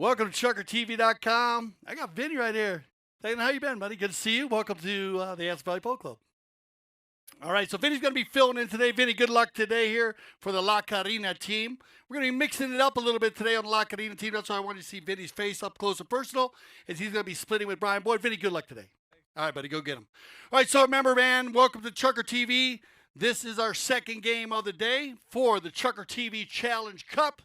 Welcome to ChukkerTV.com. I got Vinny right here. Hey, how you been, buddy? Good to see you. Welcome to the Aspen Valley Polo Club. All right, so Vinny's going to be filling in today. Vinny, good luck today here for the La Carina team. We're going to be mixing it up a little bit today on the La Carina team. That's why I wanted to see Vinny's face up close and personal, as he's going to be splitting with Brian Boyd. Vinny, good luck today. All right, buddy, go get him. All right, so remember, man, welcome to Chucker TV. This is our second game of the day for the Chucker TV Challenge Cup.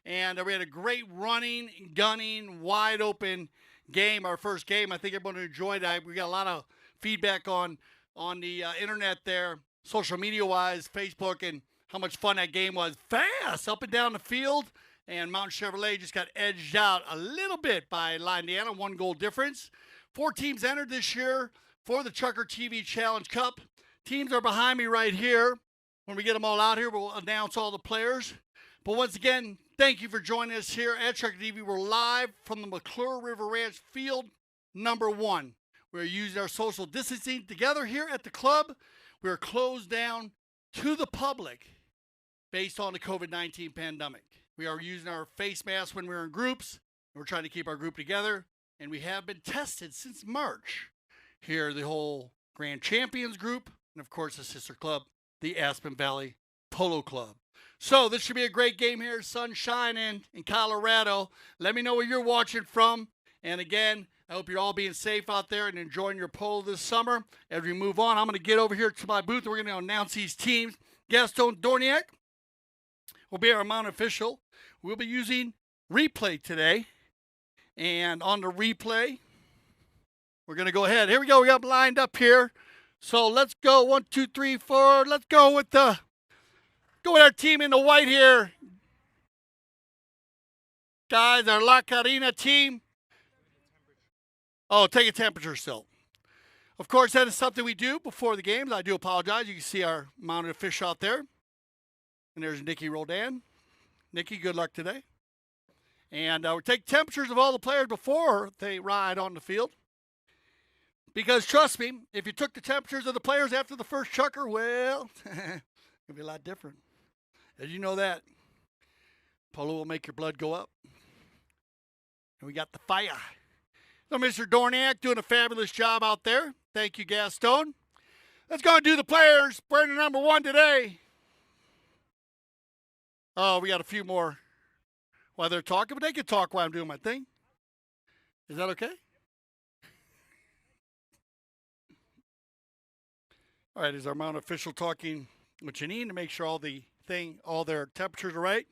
And we had a great running, gunning, wide open game, our first game. I think everyone enjoyed it. We got a lot of feedback on the internet there, social media-wise, Facebook, and how much fun that game was. Fast, up and down the field. And Mountain Chevrolet just got edged out a little bit by La Indiana, 1 goal difference. 4 teams entered this year for the Chucker TV Challenge Cup. Teams are behind me right here. When we get them all out here, we'll announce all the players. But once again, thank you for joining us here at Chucker TV. We're live from the McClure River Ranch Field number 1. We're using our social distancing together here at the club. We are closed down to the public based on the COVID-19 pandemic. We are using our face masks when we're in groups. We're trying to keep our group together. And we have been tested since March. Here, the whole Grand Champions group, and of course the sister club, the Aspen Valley Polo Club. So this should be a great game here. Sun shining in Colorado. Let me know where you're watching from. And again, I hope you're all being safe out there and enjoying your polo this summer. As we move on, I'm going to get over here to my booth. We're going to announce these teams. Gaston Dorniak will be our mount official. We'll be using replay today. And on the replay, we're going to go ahead. Here we go. We got lined up here. So let's go. 1, 2, 3, 4. Let's go with our team in the white here. Guys, our La Carina team. Oh, take a temperature still. Of course, that is something we do before the games. I do apologize. You can see our mounted official out there. And there's Nikki Roldan. Nikki, good luck today. And we'll take temperatures of all the players before they ride on the field. Because trust me, if you took the temperatures of the players after the first chucker, well, it'll be a lot different. As you know that, polo will make your blood go up. And we got the fire. So Mr. Dorniak doing a fabulous job out there. Thank you, Gaston. Let's go and do the players. Wearing the number 1 today. Oh, we got a few more while they're talking, but they can talk while I'm doing my thing. Is that okay? All right, is our mount official talking with Janine to make sure all their temperatures are right?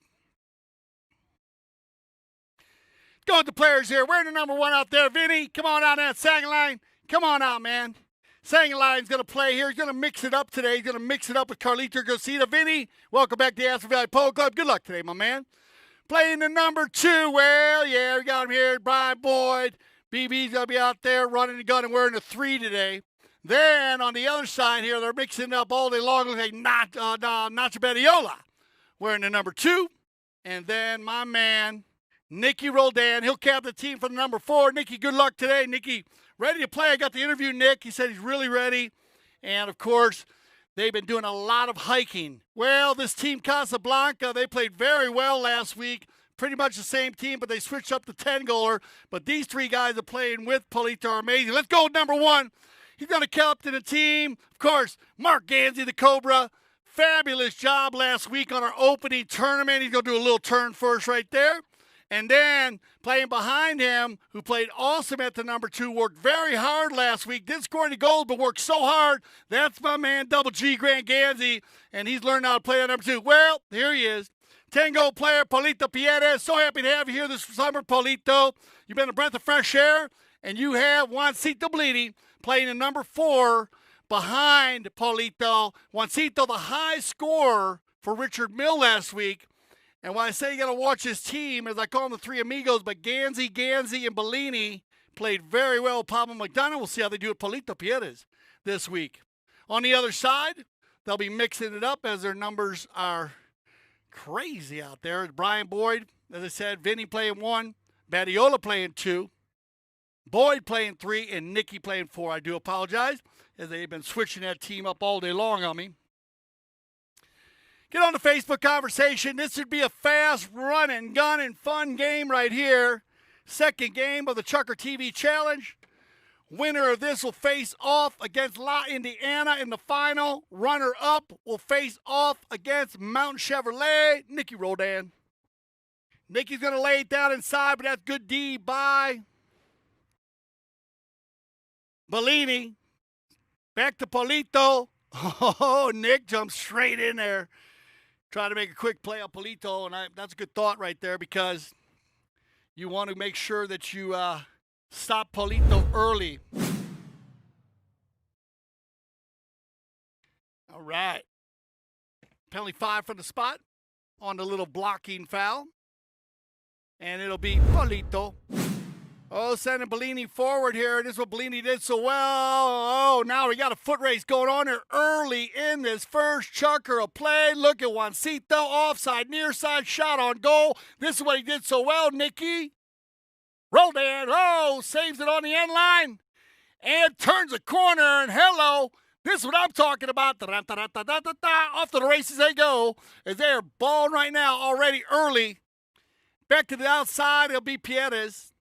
Go with the players here. We're the number 1 out there. Vinny, come on out that second line. Come on out, man. Second line's going to play here. He's going to mix it up today. He's going to mix it up with Carlito Garcia. Vinny, welcome back to the Aspen Valley Polo Club. Good luck today, my man. Playing the number 2. Well, yeah, we got him here. Brian Boyd. BB's going to be out there running the gun and wearing the 3 today. Then on the other side here, they're mixing up all day long. Looks like Nacho Badiola wearing the number 2. And then my man, Nicky Roldan. He'll cap the team for the number 4. Nicky, good luck today. Nicky, ready to play. I got the interview, Nick. He said he's really ready. And, of course, they've been doing a lot of hiking. Well, this team Casablanca, they played very well last week. Pretty much the same team, but they switched up the 10-goaler. But these 3 guys are playing with Polito are amazing. Let's go with number 1. He's going to captain the team. Of course, Mark Gansey, the Cobra. Fabulous job last week on our opening tournament. He's going to do a little turn first right there. And then playing behind him, who played awesome at the number 2, worked very hard last week. Didn't score any goals, but worked so hard. That's my man, Double G Grant Gansey, and he's learned how to play at number 2. Well, here he is. 10-goal player, Polito Pierres. So happy to have you here this summer, Polito. You've been a breath of fresh air, and you have Juancito Bleeding playing in number 4 behind Polito. Juancito, the high scorer for Richard Mill last week. And when I say you got to watch his team, as I call them the 3 amigos, but Gansey, and Bellini played very well with Pablo McDonough. We'll see how they do with Polito Pierres this week. On the other side, they'll be mixing it up as their numbers are crazy out there. It's Brian Boyd, as I said, Vinny playing 1, Badiola playing 2, Boyd playing 3, and Nicky playing 4. I do apologize, as they've been switching that team up all day long on me. Get on the Facebook conversation. This would be a fast, running, gunning, fun game right here. Second game of the ChukkerTV Challenge. Winner of this will face off against La Indiana in the final. Runner-up will face off against Mountain Chevrolet, Nicky Roldan. Nicky's going to lay it down inside, but that's good D by Bellini. Back to Polito. Oh, Nick jumps straight in there. Try to make a quick play on Polito, and that's a good thought right there because you want to make sure that you stop Polito early. All right. Penalty 5 from the spot on the little blocking foul. And it'll be Polito. Oh, sending Bellini forward here. This is what Bellini did so well. Oh, now we got a foot race going on here early in this first Chucker of play. Look at Juancito. Offside, near side, shot on goal. This is what he did so well, Nicky Roldan. Oh, saves it on the end line. And turns a corner, and hello. This is what I'm talking about. Off to the races they go. As they are balling right now already early. Back to the outside, it'll be Pierres.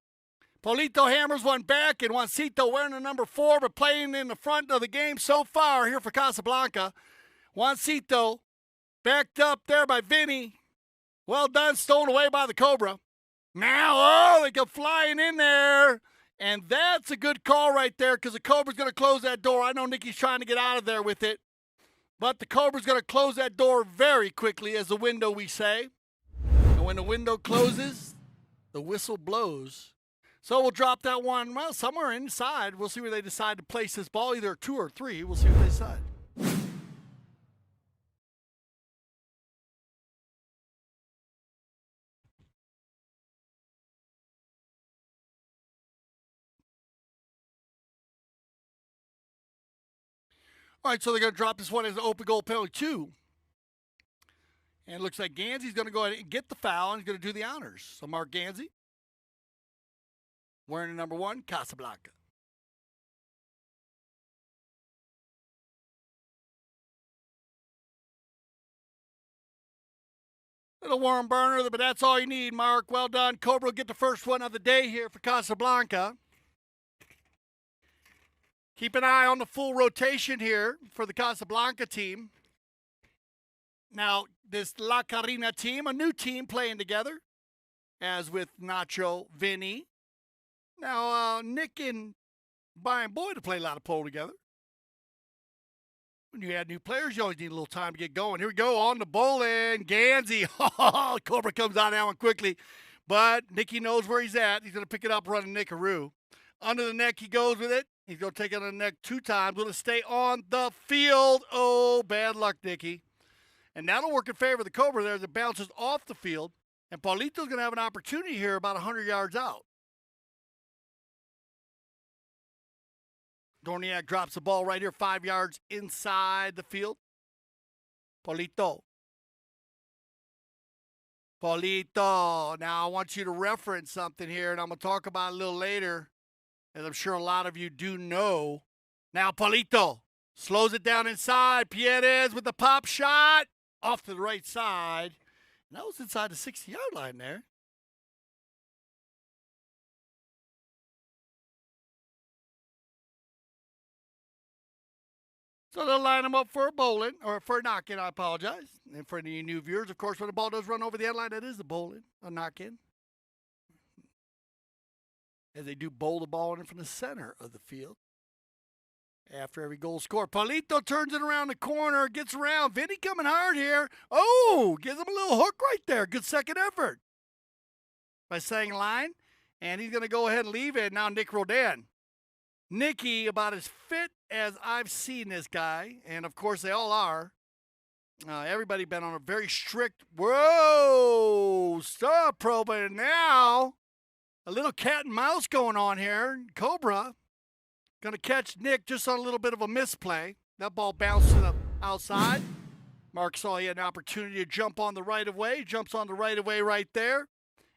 Polito hammers one back, and Juancito wearing the number 4, but playing in the front of the game so far here for Casablanca. Juancito backed up there by Vinny. Well done, stolen away by the Cobra. Now, oh, they go flying in there. And that's a good call right there because the Cobra's going to close that door. I know Nicky's trying to get out of there with it. But the Cobra's going to close that door very quickly as the window, we say. And when the window closes, the whistle blows. So we'll drop that one, well, somewhere inside. We'll see where they decide to place this ball, either 2 or 3. We'll see what they decide. All right, so they're going to drop this one as an open goal penalty 2. And it looks like Gansey's going to go ahead and get the foul, and he's going to do the honors. So Mark Gansey, wearing the number 1, Casablanca. Little warm burner, but that's all you need, Mark. Well done. Cobra will get the first one of the day here for Casablanca. Keep an eye on the full rotation here for the Casablanca team. Now, this La Carina team, a new team playing together, as with Nacho, Vinny. Now, Nick and Brian Boyd to play a lot of pole together. When you add new players, you always need a little time to get going. Here we go on the bowling. Gansey. Oh, Cobra comes out of that one quickly. But Nicky knows where he's at. He's going to pick it up running Nickaroo. Under the neck, he goes with it. He's going to take it on the neck 2 times. Going to stay on the field. Oh, bad luck, Nicky. And that'll work in favor of the Cobra there as it bounces off the field. And Paulito's going to have an opportunity here about 100 yards out. Dorniak drops the ball right here 5 yards inside the field. Polito. Now, I want you to reference something here, and I'm going to talk about it a little later, as I'm sure a lot of you do know. Now, Polito slows it down inside. Pierres with the pop shot off to the right side. And that was inside the 60-yard line there. So they'll line them up for a bowling, or for a knock-in, I apologize. And for any new viewers, of course, when the ball does run over the end line, that is a bowling, a knock-in. As they do bowl the ball in from the center of the field. After every goal scored, Polito turns it around the corner, gets around. Vinny coming hard here. Oh, gives him a little hook right there. Good second effort by saying line. And he's going to go ahead and leave it. Now Nick Roldan. Nicky, about as fit as I've seen this guy, and of course they all are. Everybody been on a very strict, whoa, stop, pro, but now a little cat and mouse going on here. Cobra going to catch Nick just on a little bit of a misplay. That ball bounced to the outside. Mark saw he had an opportunity to jump on the right of way. Jumps on the right of way right there.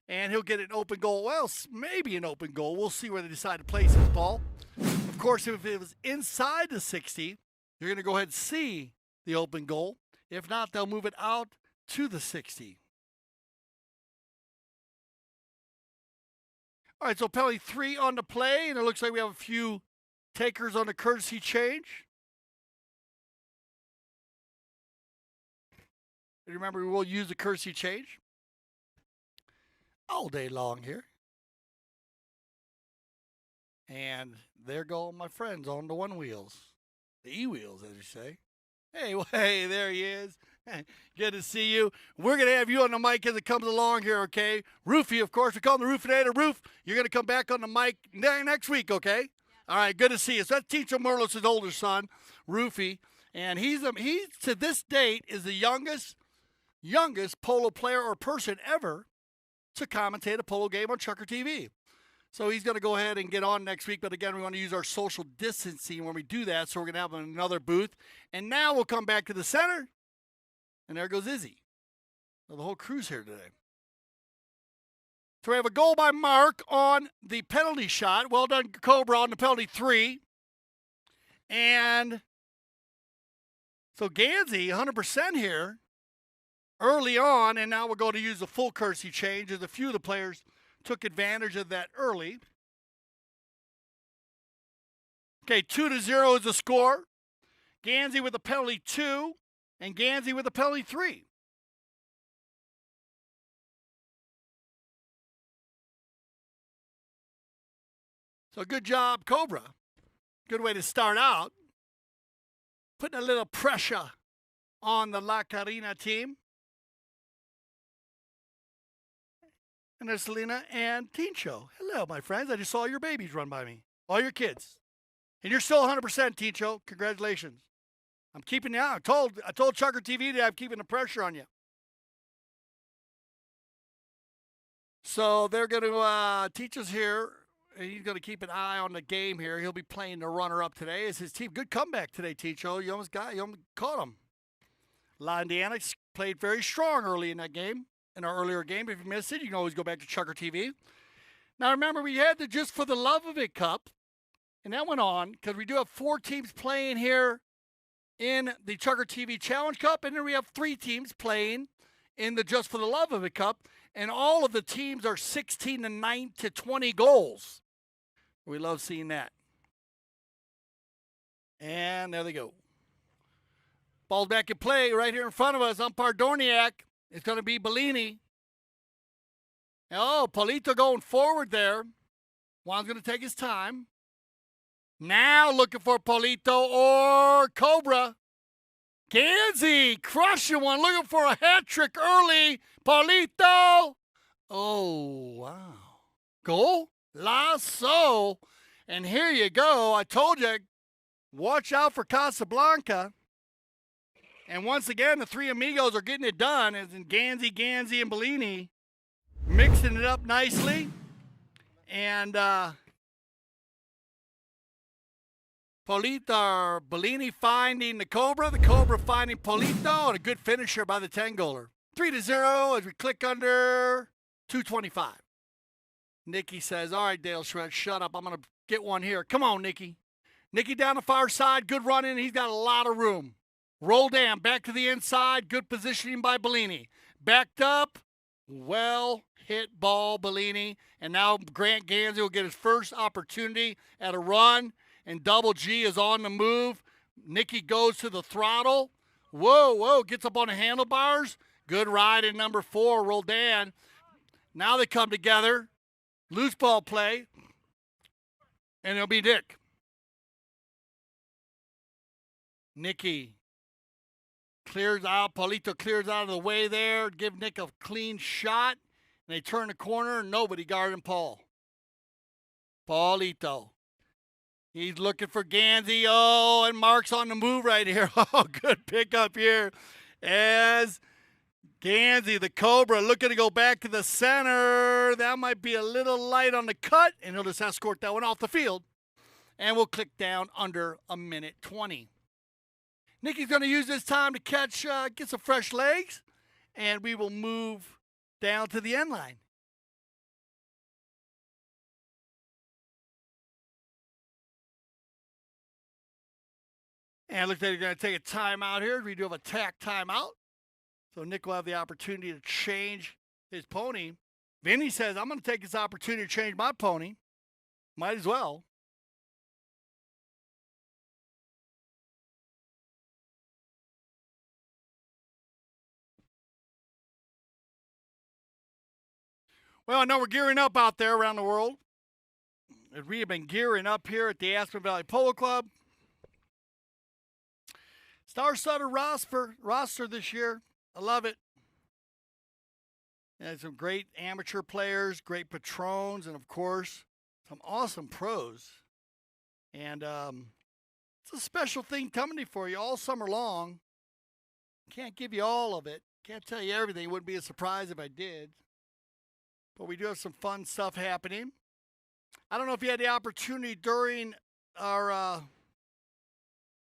And he'll get an open goal. Well, maybe an open goal. We'll see where they decide to place this ball. Of course, if it was inside the 60, you're going to go ahead and see the open goal. If not, they'll move it out to the 60. All right, so penalty 3 on the play, and it looks like we have a few takers on the courtesy change. And remember, we will use the courtesy change all day long here. And there go my friends on the one wheels. The E-wheels, as you say. Hey, well, hey, there he is. Good to see you. We're going to have you on the mic as it comes along here, okay? Roofy, of course. We call him the Roofinator. Roof, you're going to come back on the mic next week, okay? All right, good to see you. So that's Teacher Merlis' older son, Roofy. And he, to this date, is the youngest polo player or person ever to commentate a polo game on ChukkerTV. So he's going to go ahead and get on next week. But again, we want to use our social distancing when we do that. So we're going to have another booth. And now we'll come back to the center. And there goes Izzy. So the whole crew's here today. So we have a goal by Mark on the penalty shot. Well done, Cobra, on the penalty 3. And so Gansey, 100% here early on. And now we're going to use the full courtesy change as a few of the players took advantage of that early. Okay, 2-0 is the score. Gansey with a penalty 2, and Gansey with a penalty 3. So good job, Cobra. Good way to start out. Putting a little pressure on the La Carina team. And there's Selena and Teen Show. Hello, my friends. I just saw your babies run by me. All your kids. And you're still 100%, Teen Show. Congratulations. I'm keeping you out. I told ChukkerTV that I'm keeping the pressure on you. So they're going to teach us here. And he's going to keep an eye on the game here. He'll be playing the runner-up today. It's his team. Good comeback today, Teen Show. You almost caught him. La Indiana played very strong early in that game. In our earlier game. If you missed it, you can always go back to ChukkerTV. Now remember, we had the Just for the Love of It Cup, and that went on because we do have 4 teams playing here in the ChukkerTV Challenge Cup, and then we have 3 teams playing in the Just for the Love of It Cup, and all of the teams are 16 to 9 to 20 goals. We love seeing that. And there they go. Ball's back in play right here in front of us. Umpire Dorniak. It's going to be Bellini. Oh, Polito going forward there. Juan's going to take his time. Now looking for Polito or Cobra. Gansey crushing one. Looking for a hat trick early. Polito. Oh, wow. Goal. Lasso. And here you go. I told you, watch out for Casablanca. And once again, the 3 amigos are getting it done, as in Gansey, and Bellini, mixing it up nicely. And Bellini finding the Cobra finding Polito, and a good finisher by the 10-goaler. 3-0 as we click under 2:25. Nikki says, all right, Dale Shred, shut up. I'm going to get one here. Come on, Nikki. Nikki down the far side, good running. He's got a lot of room. Roll down, back to the inside. Good positioning by Bellini. Backed up. Well hit ball, Bellini. And now Grant Gansey will get his first opportunity at a run. And Double G is on the move. Nikki goes to the throttle. Whoa, gets up on the handlebars. Good ride in number 4, Roldan. Now they come together. Loose ball play. And it'll be Nick. Nikki clears out. Polito clears out of the way there. Give Nick a clean shot. And they turn the corner. Nobody guarding Paul. Polito. He's looking for Gansey. Oh, and Mark's on the move right here. Oh, good pickup here. As Gansey, the Cobra, looking to go back to the center. That might be a little light on the cut. And he'll just escort that one off the field. And we'll click down under 1:20. Nikki's going to use this time to catch, get some fresh legs, and we will move down to the end line. And it looks like they're going to take a timeout here. We do have a tack timeout. So Nick will have the opportunity to change his pony Vinny says, I'm going to take this opportunity to change my pony. Might as well. Well, I know we're gearing up out there around the world. We have been gearing up here at the Aspen Valley Polo Club. Star-studded roster this year. I love it. And some great amateur players, great patrons, and of course, some awesome pros. And it's a special thing coming for you all summer long. Can't give you all of it. Can't tell you everything. It wouldn't be a surprise if I did. But we do have some fun stuff happening. I don't know if you had the opportunity during our,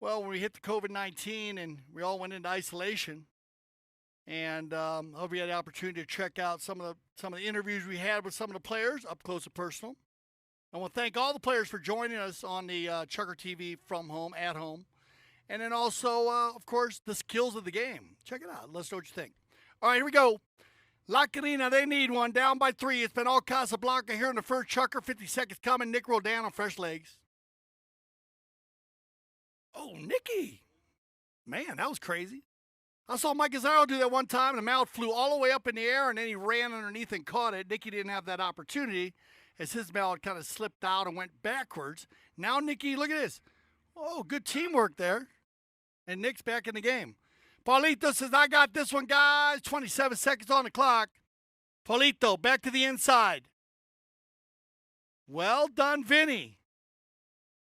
when we hit the COVID-19 and we all went into isolation. And I hope you had the opportunity to check out some of the interviews we had with some of the players up close and personal. I want to thank all the players for joining us on the ChukkerTV from home, at home. And then also, of course, the skills of the game. Check it out. Let's know what you think. All right, here we go. La Carina, they need one. Down by 3. It's been all Casablanca here in the first Chukker. 50 seconds coming. Nick Rodan on fresh legs. Oh, Nicky. Man, that was crazy. I saw Mike Gazzaro do that one time, and the mouth flew all the way up in the air, and then he ran underneath and caught it. Nicky didn't have that opportunity as his mallet kind of slipped out and went backwards. Now, Nicky, look at this. Oh, good teamwork there. And Nick's back in the game. Paulito says, I got this one, guys. 27 seconds on the clock. Paulito, back to the inside. Well done, Vinny.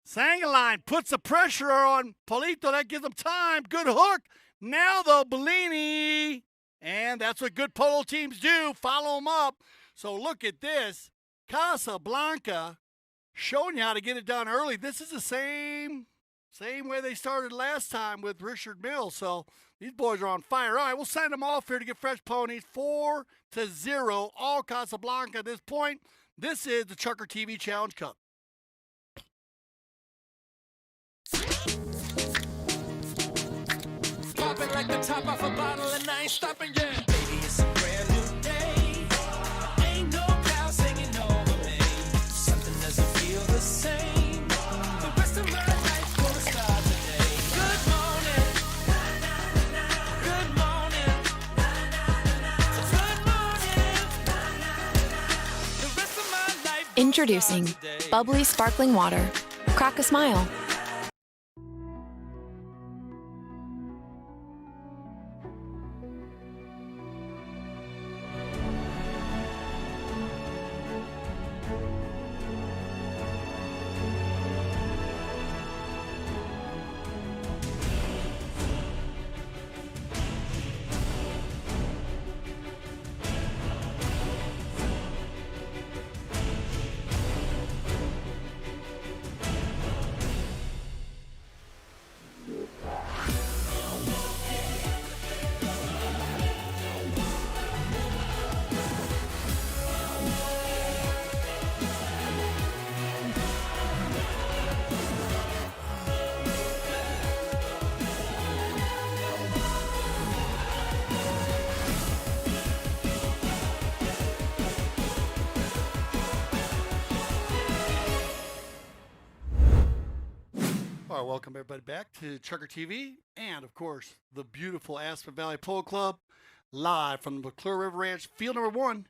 Sangaline puts the pressure on Paulito. That gives him time. Good hook. Now, though, Bellini. And that's what good polo teams do. Follow them up. So look at this. Casablanca showing you how to get it done early. This is the same way they started last time with Richard Mills. So these boys are on fire. All right, we'll send them off here to get fresh ponies. 4-0, all Casablanca at this point. This is the ChukkerTV Challenge Cup. Popping like the top off a bottle and I ain't stopping yet. Baby, it's a brand new day. Ain't no cloud hanging over me. Something doesn't feel the same. The rest of my life gonna start today. Good morning. Good morning. Good morning. The rest of my life. Introducing bubbly sparkling water. Crack a smile. All right, welcome everybody back to ChukkerTV and, of course, the beautiful Aspen Valley Polo Club, live from the McClure River Ranch, field number 1.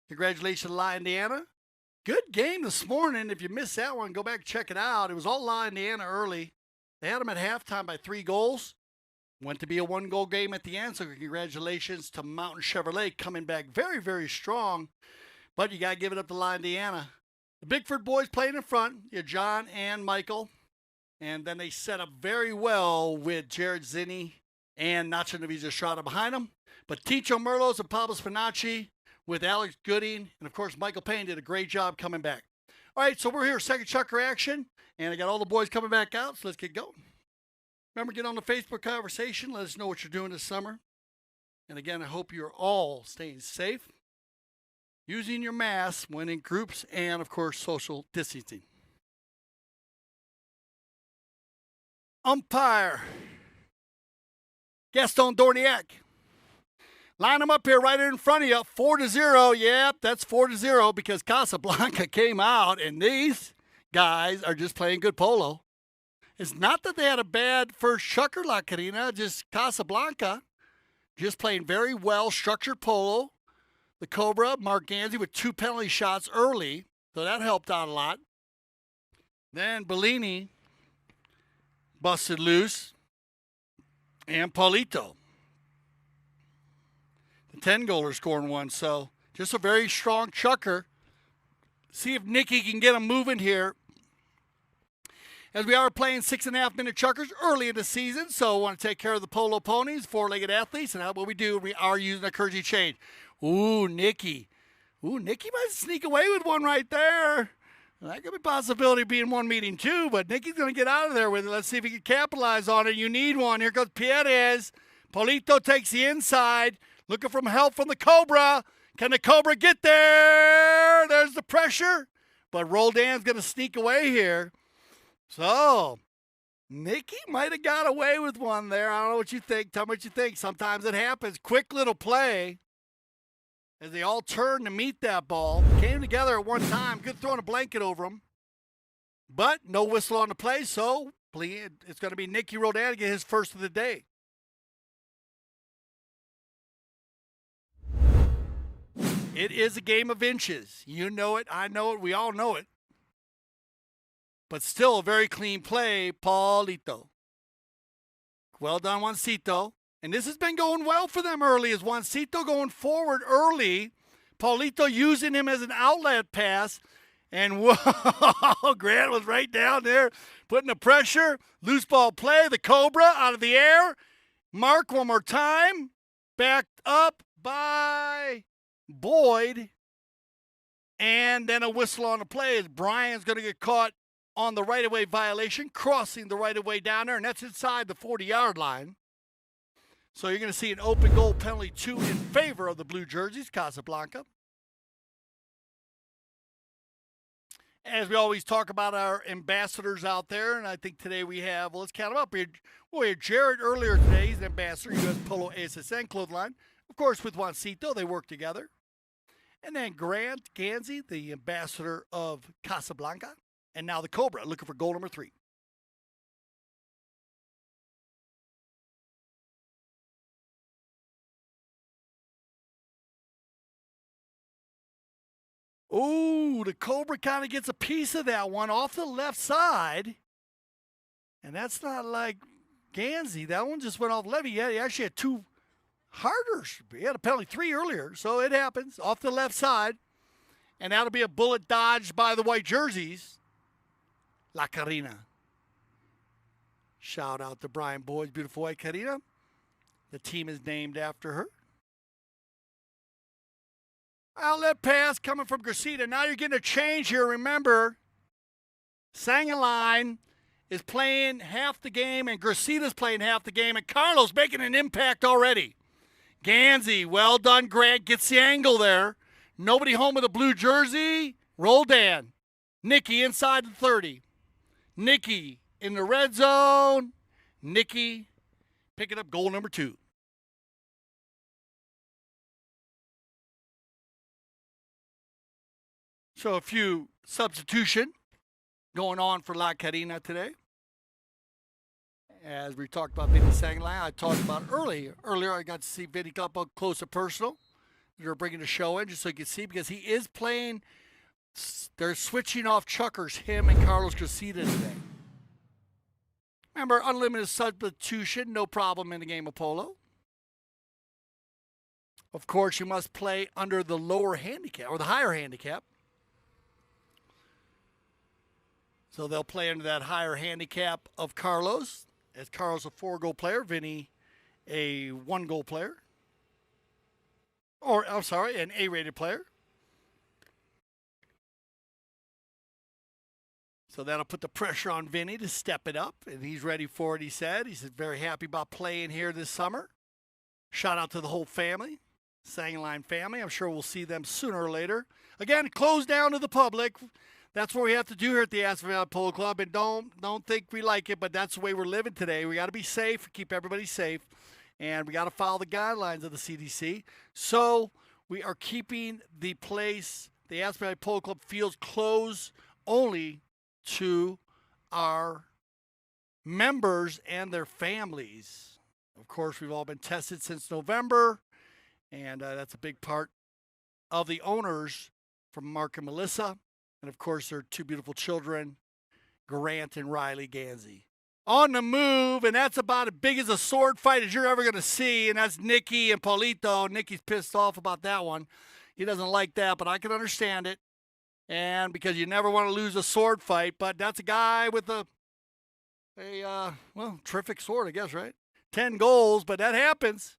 Congratulations, La, Indiana. Good game this morning. If you missed that one, go back and check it out. It was all La, Indiana early. They had them at halftime by 3 goals. Went to be a 1-goal game at the end, so congratulations to Mountain Chevrolet coming back very, very strong. But you got to give it up to La, Indiana. The Bigford boys playing in front. You have John and Michael. And then they set up very well with Jared Zinni and Nacho Naviza Estrada behind them. But Ticho Merlos and Pablo Spinacci with Alex Gooding. And, of course, Michael Payne did a great job coming back. All right, so we're here, second Chukker action. And I got all the boys coming back out, so let's get going. Remember, get on the Facebook conversation. Let us know what you're doing this summer. And, again, I hope you're all staying safe, using your masks when in groups, and, of course, social distancing. Umpire Gaston Dorniak. Line them up here right in front of you. 4-0. Yep, that's 4-0 because Casablanca came out, and these guys are just playing good polo. It's not that they had a bad first Chucker La Carina, just Casablanca just playing very well, structured polo. The Cobra, Mark Ganzi with 2 penalty shots early, so that helped out a lot. Then Bellini busted loose, and Paulito. The 10-goaler scoring one, so just a very strong Chucker. See if Nicky can get him moving here. As we are playing 6.5-minute Chuckers early in the season, so I want to take care of the polo ponies, 4-legged athletes, and how what we do, we are using a Kersey change. Ooh, Nicky. Ooh, Nicky might sneak away with one right there. That could be a possibility of being one meeting too, but Nicky's going to get out of there with it. Let's see if he can capitalize on it. You need one. Here goes Perez. Polito takes the inside, looking for help from the Cobra. Can the Cobra get there? There's the pressure, but Roldan's going to sneak away here. So, Nicky might have got away with one there. I don't know what you think. Tell me what you think. Sometimes it happens. Quick little play as they all turned to meet that ball. Came together at one time. Good throwing a blanket over them. But no whistle on the play, so it's going to be Nicky Roldan to get his first of the day. It is a game of inches. You know it. I know it. We all know it. But still a very clean play, Paulito. Well done, Juancito. And this has been going well for them early as Juancito going forward early. Paulito using him as an outlet pass. And whoa, Grant was right down there putting the pressure. Loose ball play. The Cobra out of the air. Mark one more time. Backed up by Boyd. And then a whistle on the play as Brian's going to get caught on the right-of-way violation, crossing the right-of-way down there, and that's inside the 40-yard line. So you're going to see an open goal penalty, 2 in favor of the blue jerseys, Casablanca. As we always talk about our ambassadors out there, and I think today we have, well, let's count them up. We had Jared earlier today. He's an ambassador, U.S. Polo ASSN clothesline. Of course, with Juancito, they work together. And then Grant Ganzi, the ambassador of Casablanca. And now the Cobra looking for goal number 3. Ooh, the Cobra kind of gets a piece of that one off the left side. And that's not like Ganzi. That one just went off left. He actually had 2 harders. He had a penalty 3 earlier. So it happens off the left side. And that'll be a bullet dodged by the white jerseys. La Carina. Shout out to Brian Boyd's beautiful white Carina. The team is named after her. Outlet pass coming from Gracita. Now you're getting a change here. Remember, Sangaline is playing half the game and Gracita's playing half the game, and Carlos making an impact already. Ganzi, well done, Grant. Gets the angle there. Nobody home with a blue jersey. Roldan. Nicky inside the 30. Nicky in the red zone. Nicky picking up goal number 2. So a few substitution going on for La Carina today. As we talked about Vinny Sangaline, I talked about earlier I got to see Vinny up close and personal. They're bringing the show in just so you can see, because he is playing. They're switching off Chuckers, him and Carlos Gracita today. Remember, unlimited substitution, no problem in the game of polo. Of course, you must play under the lower handicap or the higher handicap. So they'll play under that higher handicap of Carlos, as Carlos a 4-goal player, Vinny a 1-goal player. Or, I'm sorry, an A-rated player. So that'll put the pressure on Vinny to step it up, and he's ready for it, he said. He's very happy about playing here this summer. Shout out to the whole family, Sangaline family. I'm sure we'll see them sooner or later. Again, closed down to the public. That's what we have to do here at the Aspen Valley Polo Club, and don't think we like it, but that's the way we're living today. We got to be safe, keep everybody safe. and we got to follow the guidelines of the CDC. So we are keeping the place, the Aspen Valley Polo Club fields, closed only to our members and their families. Of course, we've all been tested since November, and that's a big part of the owners from Mark and Melissa, and of course their two beautiful children, Grant and Riley Gansey. On the move, and that's about as big as a sword fight as you're ever going to see, and that's Nikki and Paulito. Nikki's pissed off about that one. He doesn't like that, but I can understand it, and because you never want to lose a sword fight, but that's a guy with a terrific sword, I guess, right? 10 goals, but that happens.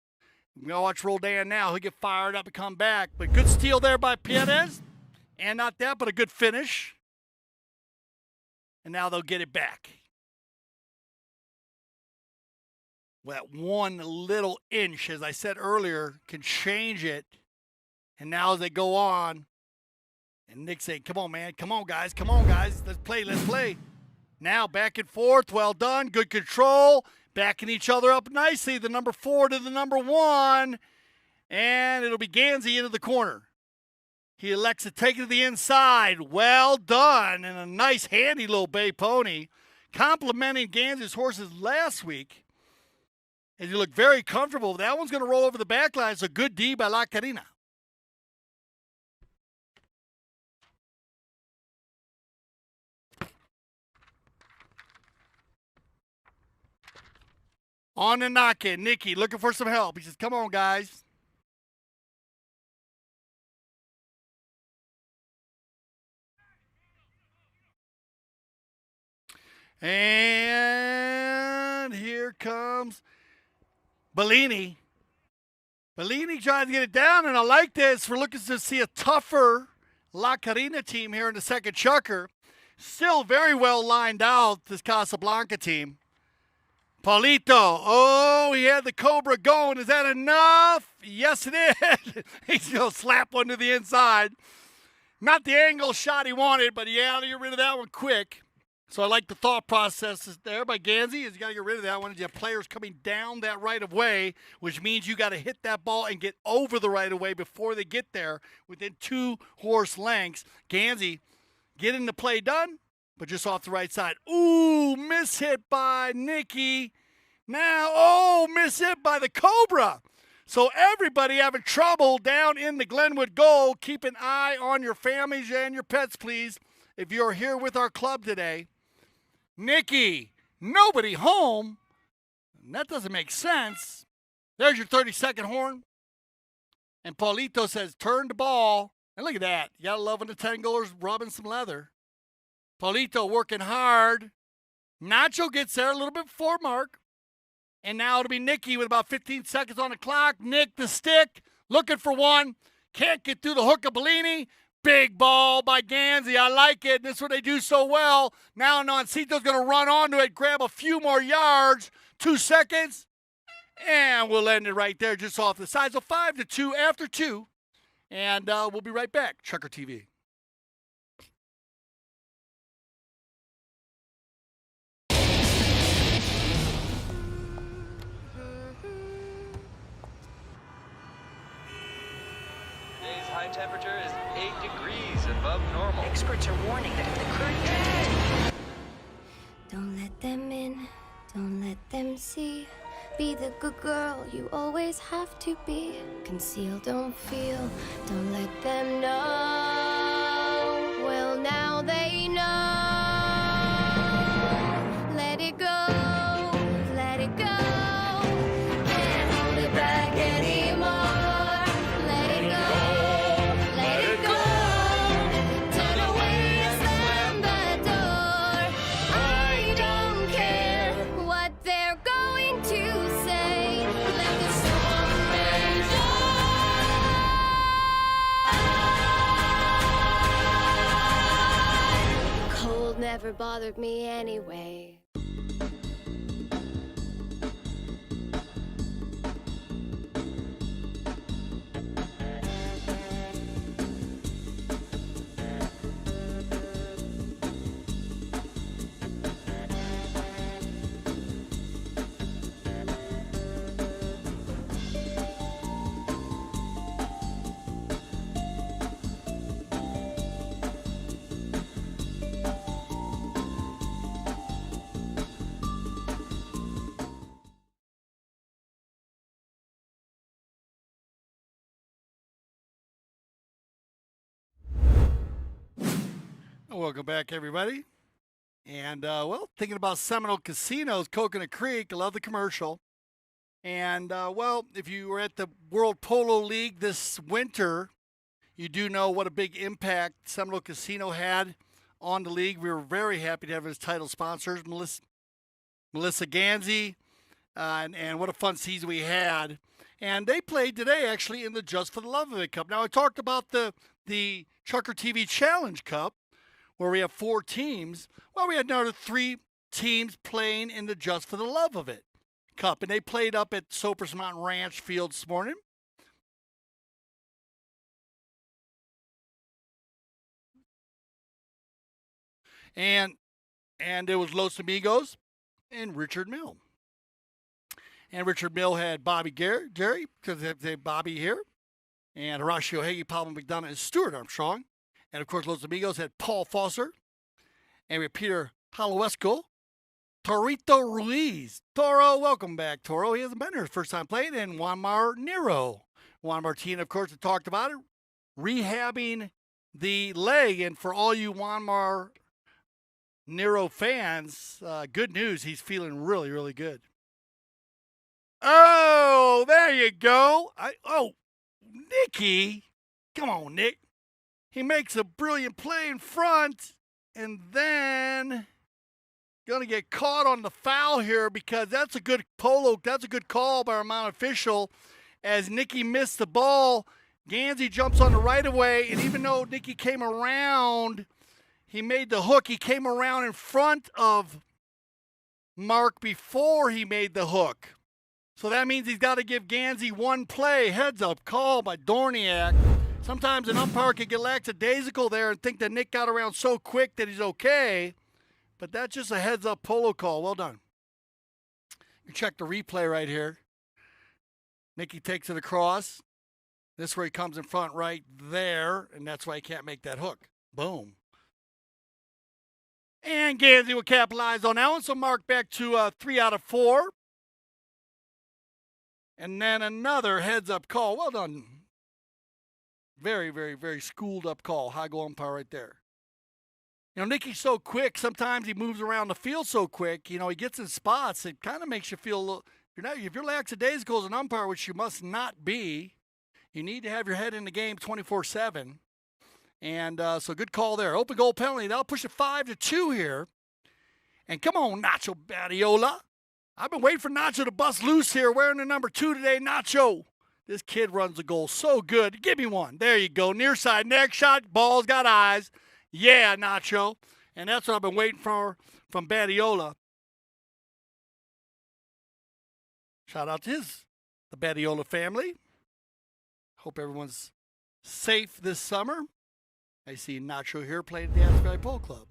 We're going to watch Roldan now. He'll get fired up and come back, but good steal there by Perez, and not that, but a good finish, and now they'll get it back. That one little inch, as I said earlier, can change it. And now as they go on, and Nick saying, come on, man, come on, guys, let's play. Now back and forth, well done, good control, backing each other up nicely, the number 4 to the number 1, and it'll be Gansey into the corner. He elects to take it to the inside, well done, and a nice handy little bay pony, complimenting Gansey's horses last week. And you look very comfortable. That one's going to roll over the back line. It's a good D by La Carina. On the knock-in, Nicky looking for some help. He says, come on, guys. And here comes Bellini. Bellini trying to get it down, and I like this. We're looking to see a tougher La Carina team here in the second chukker. Still very well lined out, this Casablanca team. Paulito, oh, he had the Cobra going. Is that enough? Yes, it is. He's going to slap one to the inside. Not the angle shot he wanted, but he had to get rid of that one quick. So I like the thought process there by Gansey is you got to get rid of that one. You have players coming down that right of way, which means you got to hit that ball and get over the right of way before they get there within 2 horse lengths. Gansey getting the play done, but just off the right side. Ooh, miss hit by Nicky. Now, miss hit by the Cobra. So everybody having trouble down in the Glenwood goal. Keep an eye on your families and your pets, please, if you're here with our club today. Nicky, nobody home. That doesn't make sense. There's your 30-second horn. And Paulito says, turn the ball. And look at that. You got to love when the 10-goalers rubbing some leather. Paulito working hard. Nacho gets there a little bit before Mark. And now it'll be Nicky with about 15 seconds on the clock. Nick, the stick, looking for one. Can't get through the hook of Bellini. Big ball by Gansey. I like it. This is what they do so well. Now Noncito's going to run onto it, grab a few more yards. 2 seconds. And we'll end it right there just off the side. So 5-2 after 2. And we'll be right back. ChukkerTV. Today's high temperature is 8 degrees above normal. Experts are warning that if the current Don't let them in, don't let them see. Be the good girl you always have to be. Conceal, don't feel, don't let them know. Well, now they know. Let it go, let it go. Can't hold it back anymore. Let it go, let it go. Turn away and slam the door. I don't care what they're going to say. Let the storm rage on. Cold never bothered me anyway. Welcome back, everybody. And, well, thinking about Seminole Casinos, Coconut Creek. I love the commercial. And, well, if you were at the World Polo League this winter, you do know what a big impact Seminole Casino had on the league. We were very happy to have his title sponsors, Melissa Ganzi, and what a fun season we had. And they played today, actually, in the Just for the Love of It Cup. Now, I talked about the ChukkerTV Challenge Cup, where we have 4 teams. Well, we had another 3 teams playing in the Just for the Love of It Cup, and they played up at Soapers Mountain Ranch Field this morning. And it was Los Amigos and Richard Mill. And Richard Mill had Bobby Jerry, because they have Bobby here, and Horacio Hagee, Pablo McDonough, and Stuart Armstrong. And, of course, Los Amigos had Paul Foster, and we had Peter Haloesco, Torito Ruiz. Toro, welcome back, Toro. He hasn't been here his first time playing. And Juan Nero. Juan Martin, of course, had talked about it, rehabbing the leg. And for all you Juan Nero fans, good news. He's feeling really, really good. Oh, there you go. Nicky. Come on, Nick. He makes a brilliant play in front, and then going to get caught on the foul here, because that's a good call by our Mount official, as Nicky missed the ball. Ganzi jumps on the right of way, and even though Nicky came around, he made the hook. He came around in front of Mark before he made the hook. So that means he's got to give Ganzi one play. Heads up call by Dorniak. Sometimes an umpire can get lackadaisical there and think that Nick got around so quick that he's okay. But that's just a heads up polo call. Well done. You check the replay right here. Nicky takes it across. This is where he comes in front right there, and that's why he can't make that hook. Boom. And Ganzi will capitalize on that one. So Mark back to 3 out of 4. And then another heads-up call. Well done. Very, very, very schooled-up call. High goal umpire right there. You know, Nicky's so quick. Sometimes he moves around the field so quick. You know, he gets in spots. It kind of makes you feel a little. If you're lackadaisical as an umpire, which you must not be, you need to have your head in the game 24/7. And so good call there. Open goal penalty. That'll push it 5-2 here. And come on, Nacho Badiola. I've been waiting for Nacho to bust loose here, wearing the number 2 today. Nacho. This kid runs the goal so good. Give me one. There you go. Near side, next shot. Ball's got eyes. Yeah, Nacho. And that's what I've been waiting for from Badiola. Shout out to the Badiola family. Hope everyone's safe this summer. I see Nacho here playing at the Aspen Valley Polo Club.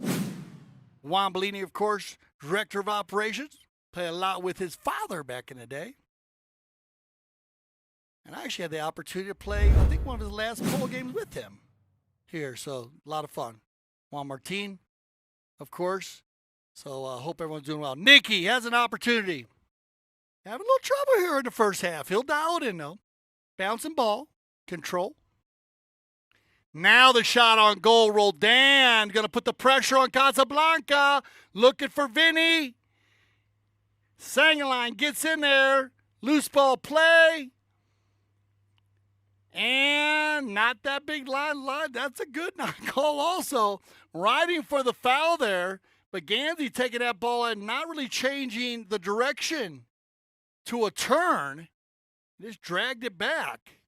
Juan Bellini, of course, director of operations. Played a lot with his father back in the day. And I actually had the opportunity to play, I think, one of his last polo games with him here. So, a lot of fun. Juan Martin, of course. So, I hope everyone's doing well. Nicky has an opportunity. Having a little trouble here in the first half. He'll dial it in, though. Bouncing ball. Control. Now the shot on goal. Roldan going to put the pressure on Casablanca. Looking for Vinny. Sangaline gets in there. Loose ball play. And not that big line. That's a good call also. Riding for the foul there. But Ganzi taking that ball and not really changing the direction to a turn. Just dragged it back.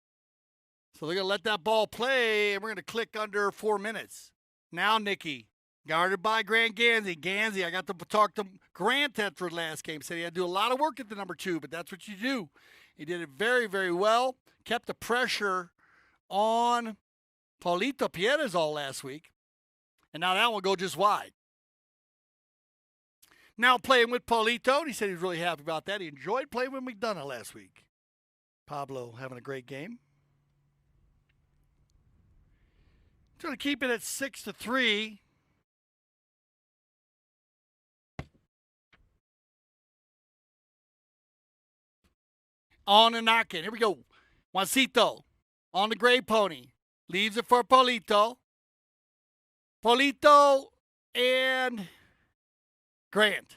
So they're going to let that ball play, and we're going to click under 4 minutes. Now Nicky, guarded by Grant Ganzi. Ganzi, I got to talk to Grant after the last game. Said he had to do a lot of work at the number 2, but that's what you do. He did it very, very well. Kept the pressure on Paulito Pierres all last week. And now that one will go just wide. Now playing with Paulito, and he said he was really happy about that. He enjoyed playing with McDonough last week. Pablo having a great game. Going to keep it at 6-3. On and knocking. Here we go. Juancito on the gray pony. Leaves it for Paulito. Polito and Grant.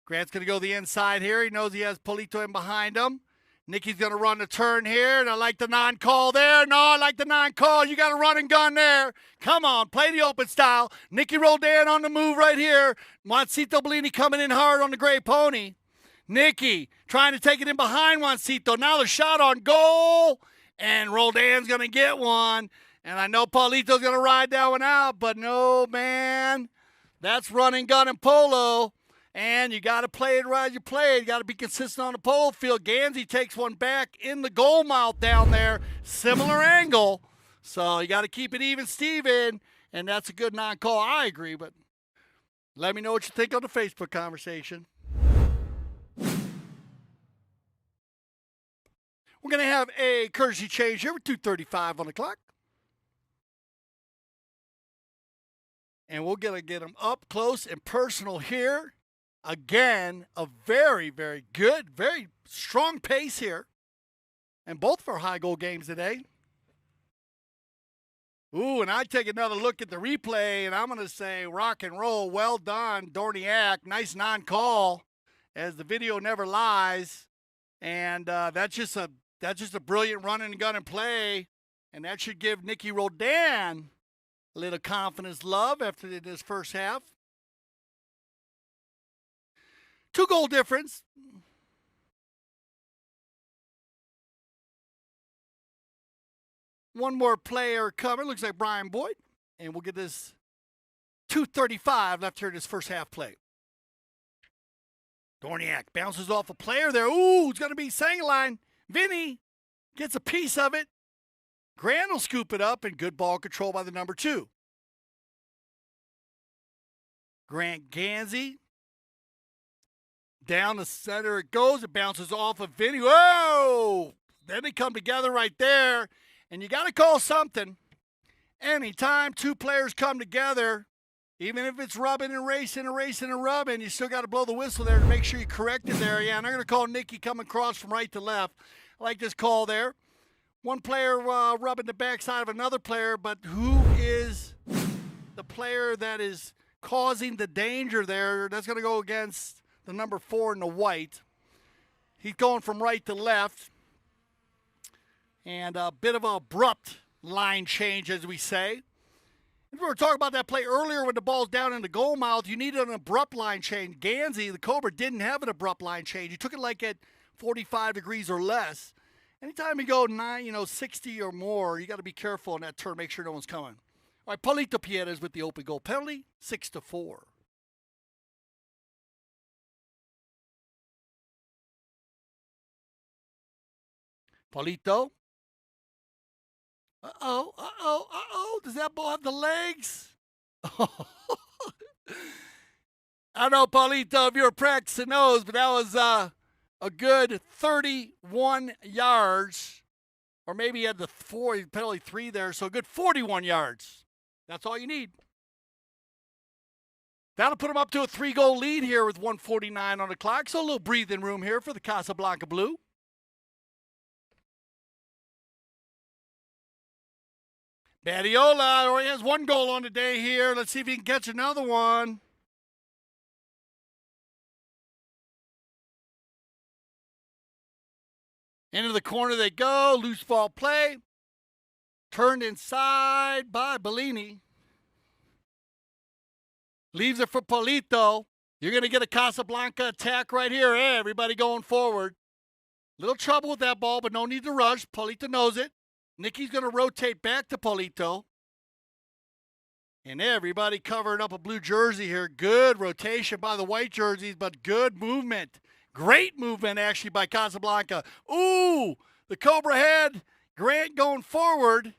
Grant's going to go the inside here. He knows he has Polito in behind him. Nicky's going to run the turn here, and I like the non-call there. No, I like the non-call. You got a run and gun there. Come on, play the open style. Nicky Roldan on the move right here. Juancito Bellini coming in hard on the gray pony. Nicky trying to take it in behind Juancito. Now the shot on goal, and Roldan's going to get one. And I know Paulito's going to ride that one out, but no, man. That's run and gun and polo. And you got to play it right as you play it. You got to be consistent on the pole field. Gansey takes one back in the goal mouth down there. Similar angle. So you got to keep it even, Steven. And that's a good non-call. I agree, but let me know what you think on the Facebook conversation. We're going to have a courtesy change here with 2:35 on the clock. And we're going to get them up close and personal here. Again, a very, very good, very strong pace here. And both for high goal games today. Ooh, and I take another look at the replay, and I'm going to say rock and roll. Well done, Dorniak. Nice non-call, as the video never lies. And that's just a brilliant run and gun and play. And that should give Nicky Roldan a little confidence love after this first half. 2-goal difference. One more player coming. Looks like Brian Boyd. And we'll get this 2:35 left here in this first half play. Dorniak bounces off a player there. Ooh, it's going to be Sangaline. Vinny gets a piece of it. Grant will scoop it up, and good ball control by the number 2. Grant Gansey. Down the center it goes. It bounces off of Vinny. Whoa! Then they come together right there. And you got to call something. Anytime two players come together, even if it's rubbing and racing and rubbing, you still got to blow the whistle there to make sure you correct it there. Yeah, and they're going to call Nicky coming across from right to left. I like this call there. One player rubbing the backside of another player, but who is the player that is causing the danger there? That's going to go against the number 4 in the white. He's going from right to left. And a bit of an abrupt line change, as we say. We were talking about that play earlier when the ball's down in the goal mouth. You needed an abrupt line change. Gansey, the Cobra, didn't have an abrupt line change. He took it like at 45 degrees or less. Anytime you go 60 or more, you got to be careful in that turn. Make sure no one's coming. All right, Paulito Piedras with the open goal penalty, 6-4. Paulito. Uh-oh. Does that ball have the legs? I know, Paulito, if you were practicing those, but that was a good 31 yards. Or maybe he had the penalty 3 there, so a good 41 yards. That's all you need. That'll put him up to a 3-goal lead here with 1:49 on the clock. So a little breathing room here for the Casablanca Blue. Badiola already has 1 goal on the day here. Let's see if he can catch another one. Into the corner they go. Loose ball play. Turned inside by Bellini. Leaves it for Paulito. You're going to get a Casablanca attack right here. Hey, everybody going forward. Little trouble with that ball, but no need to rush. Paulito knows it. Nicky's going to rotate back to Paulito. And everybody covering up a blue jersey here. Good rotation by the white jerseys, but good movement. Great movement, actually, by Casablanca. Ooh, the Cobra head. Grant going forward.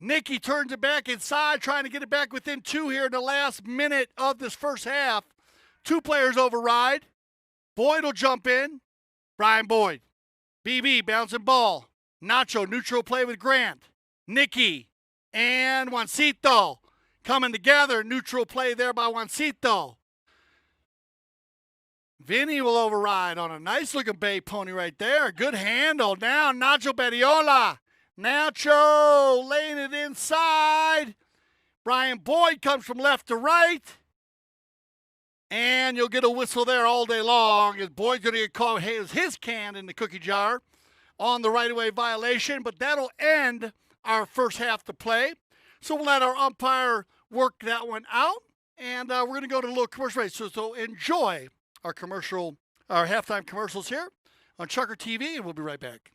Nicky turns it back inside, trying to get it back within 2 here in the last minute of this first half. 2 players override. Boyd will jump in. Brian Boyd. BB bouncing ball. Nacho, neutral play with Grant. Nicky and Juancito coming together. Neutral play there by Juancito. Vinny will override on a nice-looking bay pony right there. Good handle. Now Nacho Badiola. Nacho laying it inside. Brian Boyd comes from left to right. And you'll get a whistle there all day long as Boyd's going to get caught with his can in the cookie jar on the right-of-way violation. But that'll end our first half to play. So we'll let our umpire work that one out. And we're going to go to a little commercial break. So enjoy our halftime commercials here on Chucker TV, and we'll be right back.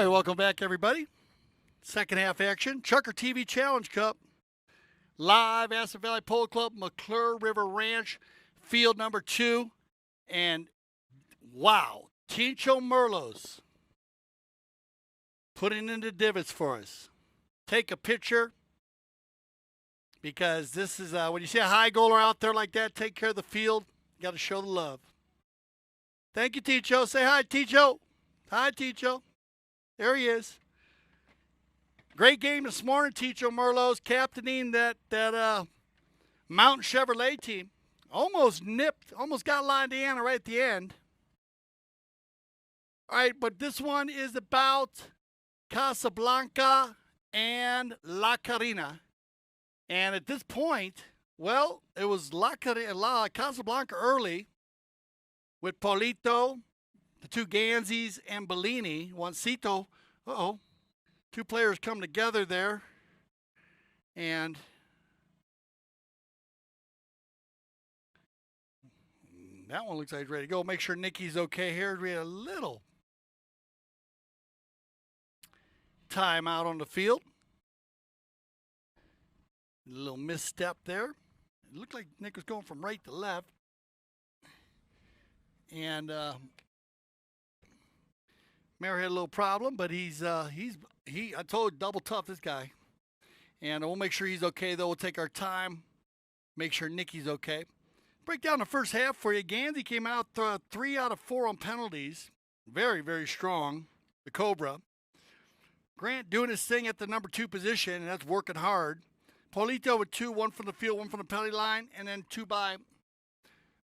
right, welcome back, everybody. Second half action, ChukkerTV Challenge Cup. Live, Aspen Valley Polo Club, McClure River Ranch, field number 2. And wow, Tincho Merlos putting in the divots for us. Take a picture, because this is, when you see a high goaler out there like that, take care of the field. You got to show the love. Thank you, Ticho. Say hi, Ticho. Hi, Ticho. There he is. Great game this morning. Ticho Merlos captaining that Mountain Chevrolet team. Almost got Indiana right at the end. All right, but this one is about Casablanca and La Carina. And at this point, well, it was Casablanca early with Paulito, the two Ganzis, and Bellini. Juancito, two players come together there. And that one looks like he's ready to go. Make sure Nikki's okay here. We had a little time out on the field. A little misstep there. It looked like Nick was going from right to left. And Mayor had a little problem, but I told you, double tough, this guy. And we'll make sure he's okay, though. We'll take our time, make sure Nikki's okay. Break down the first half for you. Ganzi came out 3 out of 4 on penalties. Very, very strong, the Cobra. Grant doing his thing at the number 2 position, and that's working hard. Paulito with 2, 1 from the field, 1 from the penalty line, and then 2 by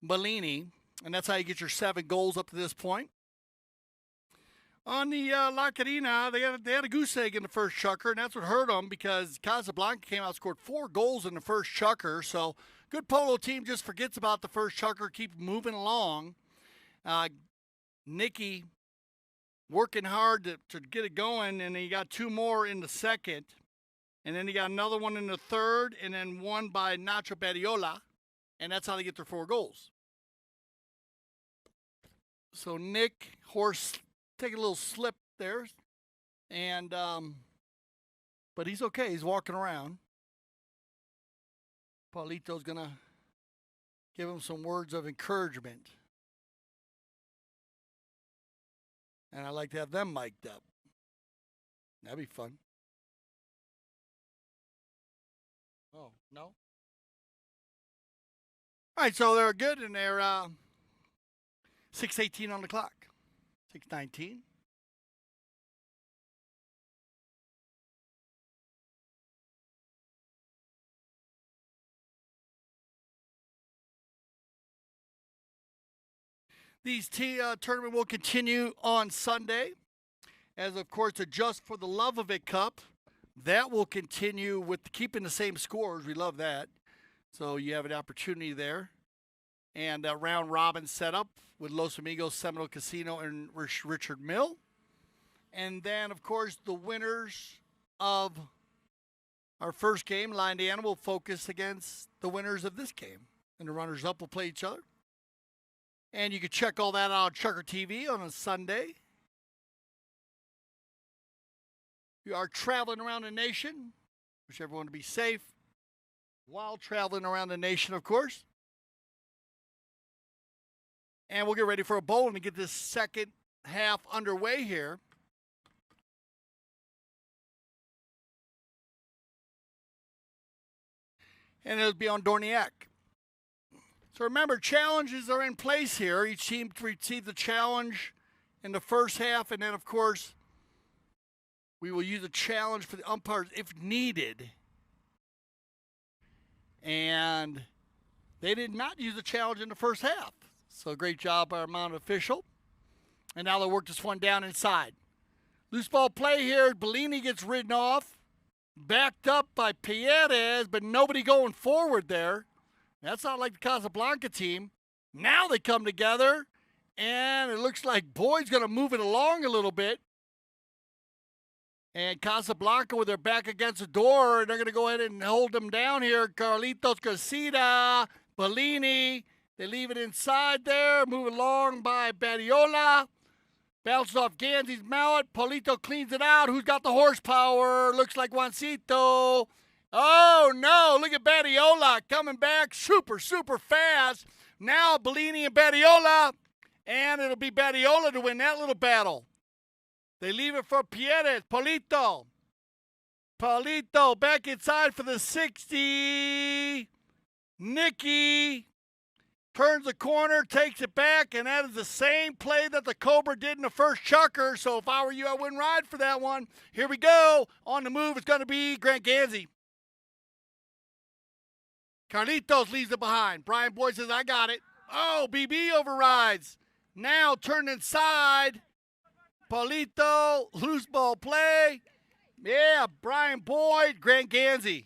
Bellini. And that's how you get your 7 goals up to this point. On the La Carina, they had a goose egg in the first chukker, and that's what hurt them, because Casablanca came out, scored 4 goals in the first chukker. So good polo team just forgets about the first chukker, keep moving along. Nicky working hard to get it going, and he got 2 more in the second. And then he got another one in the third, and then 1 by Nacho Badiola. And that's how they get their 4 goals. So Nick, horse, taking a little slip there. And, but he's okay. He's walking around. Paulito's going to give him some words of encouragement. And I like to have them mic'd up. That'd be fun. Oh, no? All right, so they're good, and they're 6:18 on the clock. 6:19. These tournament will continue on Sunday, as of course the Just for the Love of It Cup. That will continue with keeping the same scores. We love that. So you have an opportunity there. And a round robin setup with Los Amigos, Seminole Casino, and Richard Mill. And then, of course, the winners of our first game, La Indiana, will focus against the winners of this game. And the runners-up will play each other. And you can check all that out on ChukkerTV on a Sunday. You are traveling around the nation. Wish everyone to be safe while traveling around the nation, of course. And we'll get ready for a bowling to get this second half underway here. And it'll be on Dorniak. So remember, challenges are in place here. Each team received the challenge in the first half, and then, of course, we will use a challenge for the umpires if needed. And they did not use a challenge in the first half. So great job by our mounted official. And now they'll work this one down inside. Loose ball play here. Bellini gets ridden off. Backed up by Pierres, but nobody going forward there. That's not like the Casablanca team. Now they come together, and it looks like Boyd's going to move it along a little bit. And Casablanca with their back against the door, they're going to go ahead and hold them down here. Carlitos Casita, Bellini, they leave it inside there, move along by Badiola. Bounces off Ganzi's mallet. Polito cleans it out. Who's got the horsepower? Looks like Juancito. Oh, no. Look at Badiola coming back super, super fast. Now Bellini and Badiola. And it'll be Badiola to win that little battle. They leave it for Pierres. Polito. Polito back inside for the 60. Nicky turns the corner, takes it back, and that is the same play that the Cobra did in the first chucker. So if I were you, I wouldn't ride for that one. Here we go. On the move, it's going to be Grant Ganzi. Carlitos leaves it behind. Brian Boyd says, I got it. Oh, BB overrides. Now turn inside. Polito, loose ball play. Yeah, Brian Boyd, Grant Ganzi.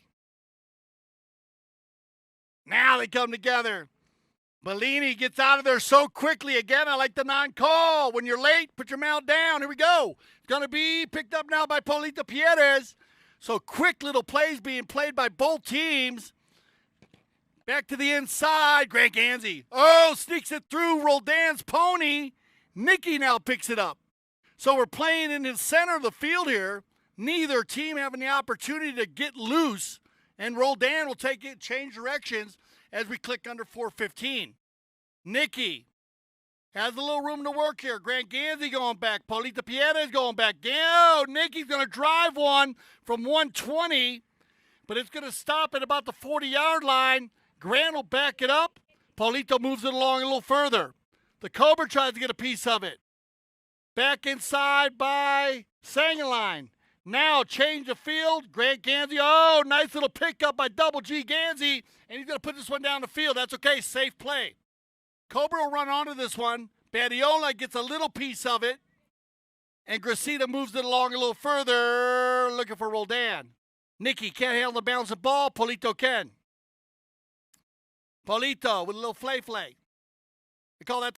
Now they come together. Bellini gets out of there so quickly. Again, I like the non-call. When you're late, put your mount down. Here we go. It's going to be picked up now by Polito Pierres. So quick little plays being played by both teams. Back to the inside, Grant Ganzi. Oh, sneaks it through Roldan's pony. Nicky now picks it up. So we're playing in the center of the field here. Neither team having the opportunity to get loose. And Roldan will take it, change directions as we click under 415. Nicky has a little room to work here. Grant Ganzi going back. Polito Pierres going back. Oh, Nicky's going to drive one from 120, but it's going to stop at about the 40-yard line. Grant will back it up. Polito moves it along a little further. The Cobra tries to get a piece of it. Back inside by Sangaline. Now change the field. Grant Ganzi. Oh, nice little pickup by Double G Ganzi. And he's going to put this one down the field. That's okay. Safe play. Cobra will run onto this one. Badiola gets a little piece of it. And Gracita moves it along a little further. Looking for Roldan. Nicky can't handle the bounce of ball. Polito can. Polito with a little flay-flay. We call that.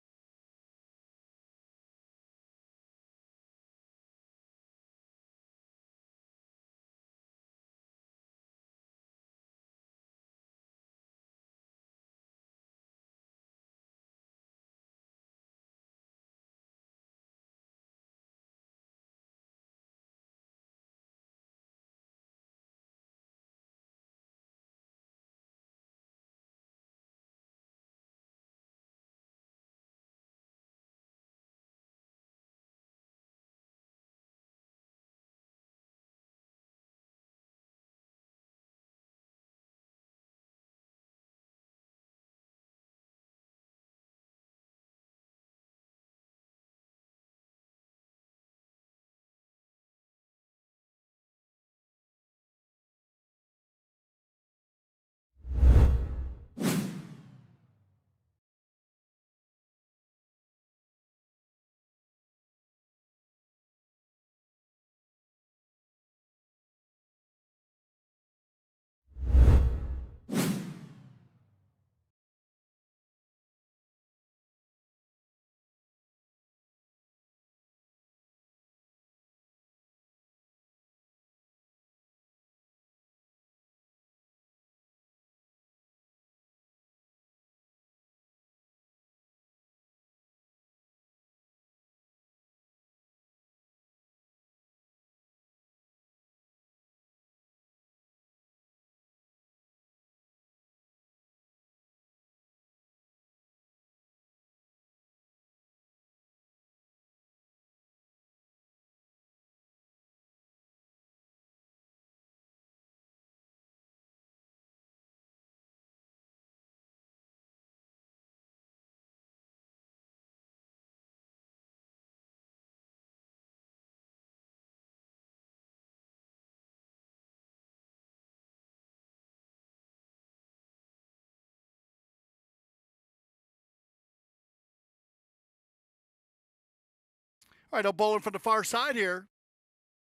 All right, no bowling from the far side here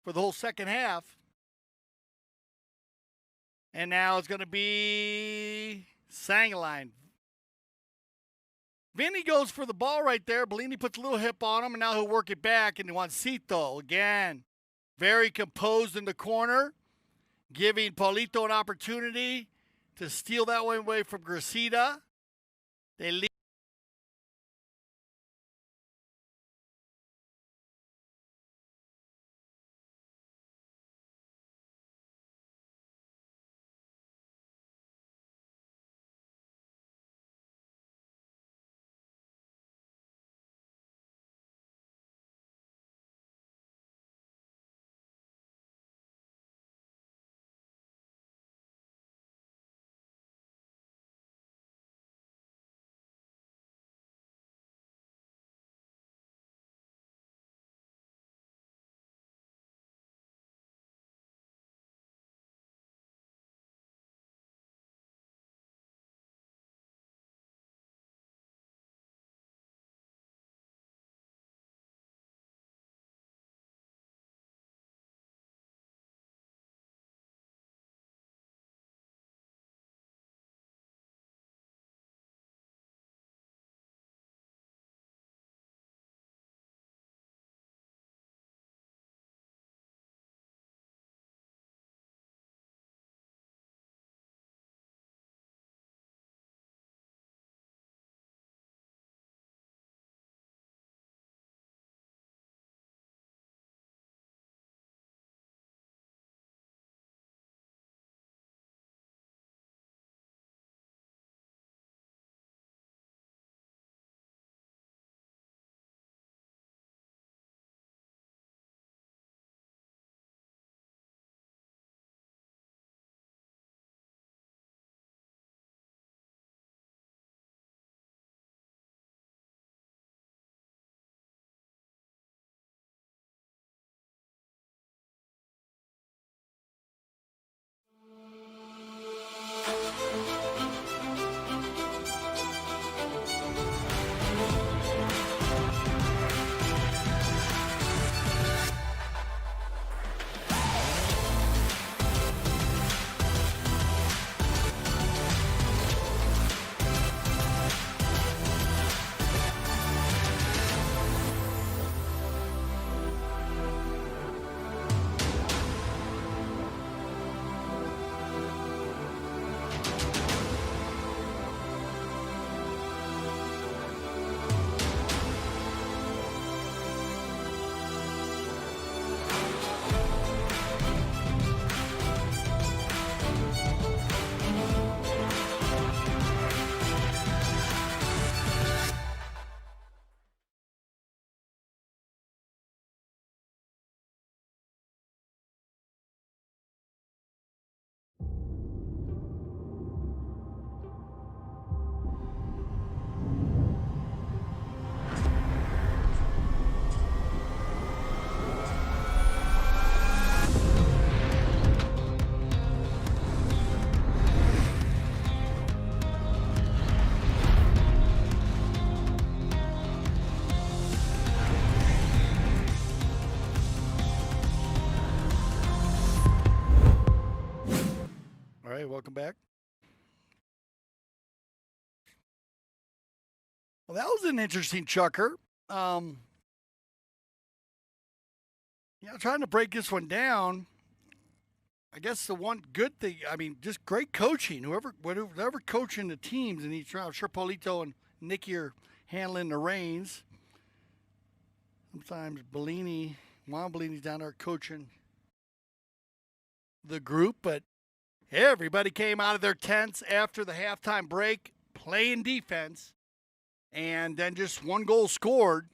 for the whole second half. And now it's going to be Sangaline. Vinny goes for the ball right there. Bellini puts a little hip on him, and now he'll work it back into Juancito. Again, very composed in the corner, giving Polito an opportunity to steal that one away from Gracita. They leave. Well, that was an interesting chucker. Trying to break this one down. I guess the one good thing, just great coaching. Whoever coaching the teams in each round. I'm sure Polito and Nicky are handling the reins. Sometimes Juan Bellini's down there coaching the group, but everybody came out of their tents after the halftime break playing defense, and then just one goal scored.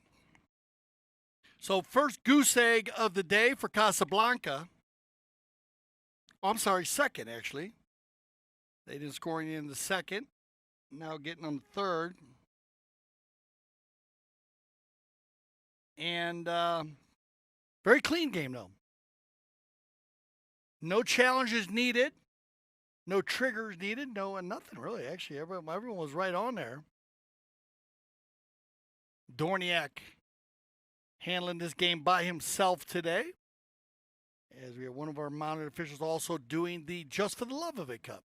So first goose egg of the day for Casablanca. Oh, I'm sorry, second, actually. They didn't score any in the second. Now getting them third. And very clean game, though. No challenges needed. No triggers needed. Nothing really, actually. Everyone was right on there. Dorniak handling this game by himself today, as we have one of our mounted officials also doing the Just for the Love of It Cup.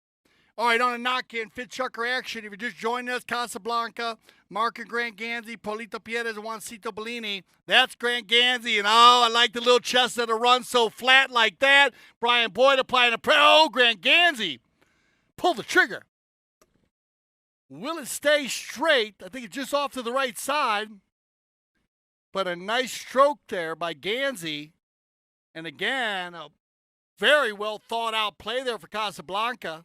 All right, on a knock-in, Fit Chucker action. If you're just joining us, Casablanca, Mark and Grant Ganzi, Polito Pierez, and Juancito Bellini. That's Grant Ganzi, and I like the little chest that run so flat like that. Brian Boyd applying a Grant Ganzi. Pull the trigger. Will it stay straight? I think it's just off to the right side. But a nice stroke there by Ganzi. And again, a very well thought out play there for Casablanca.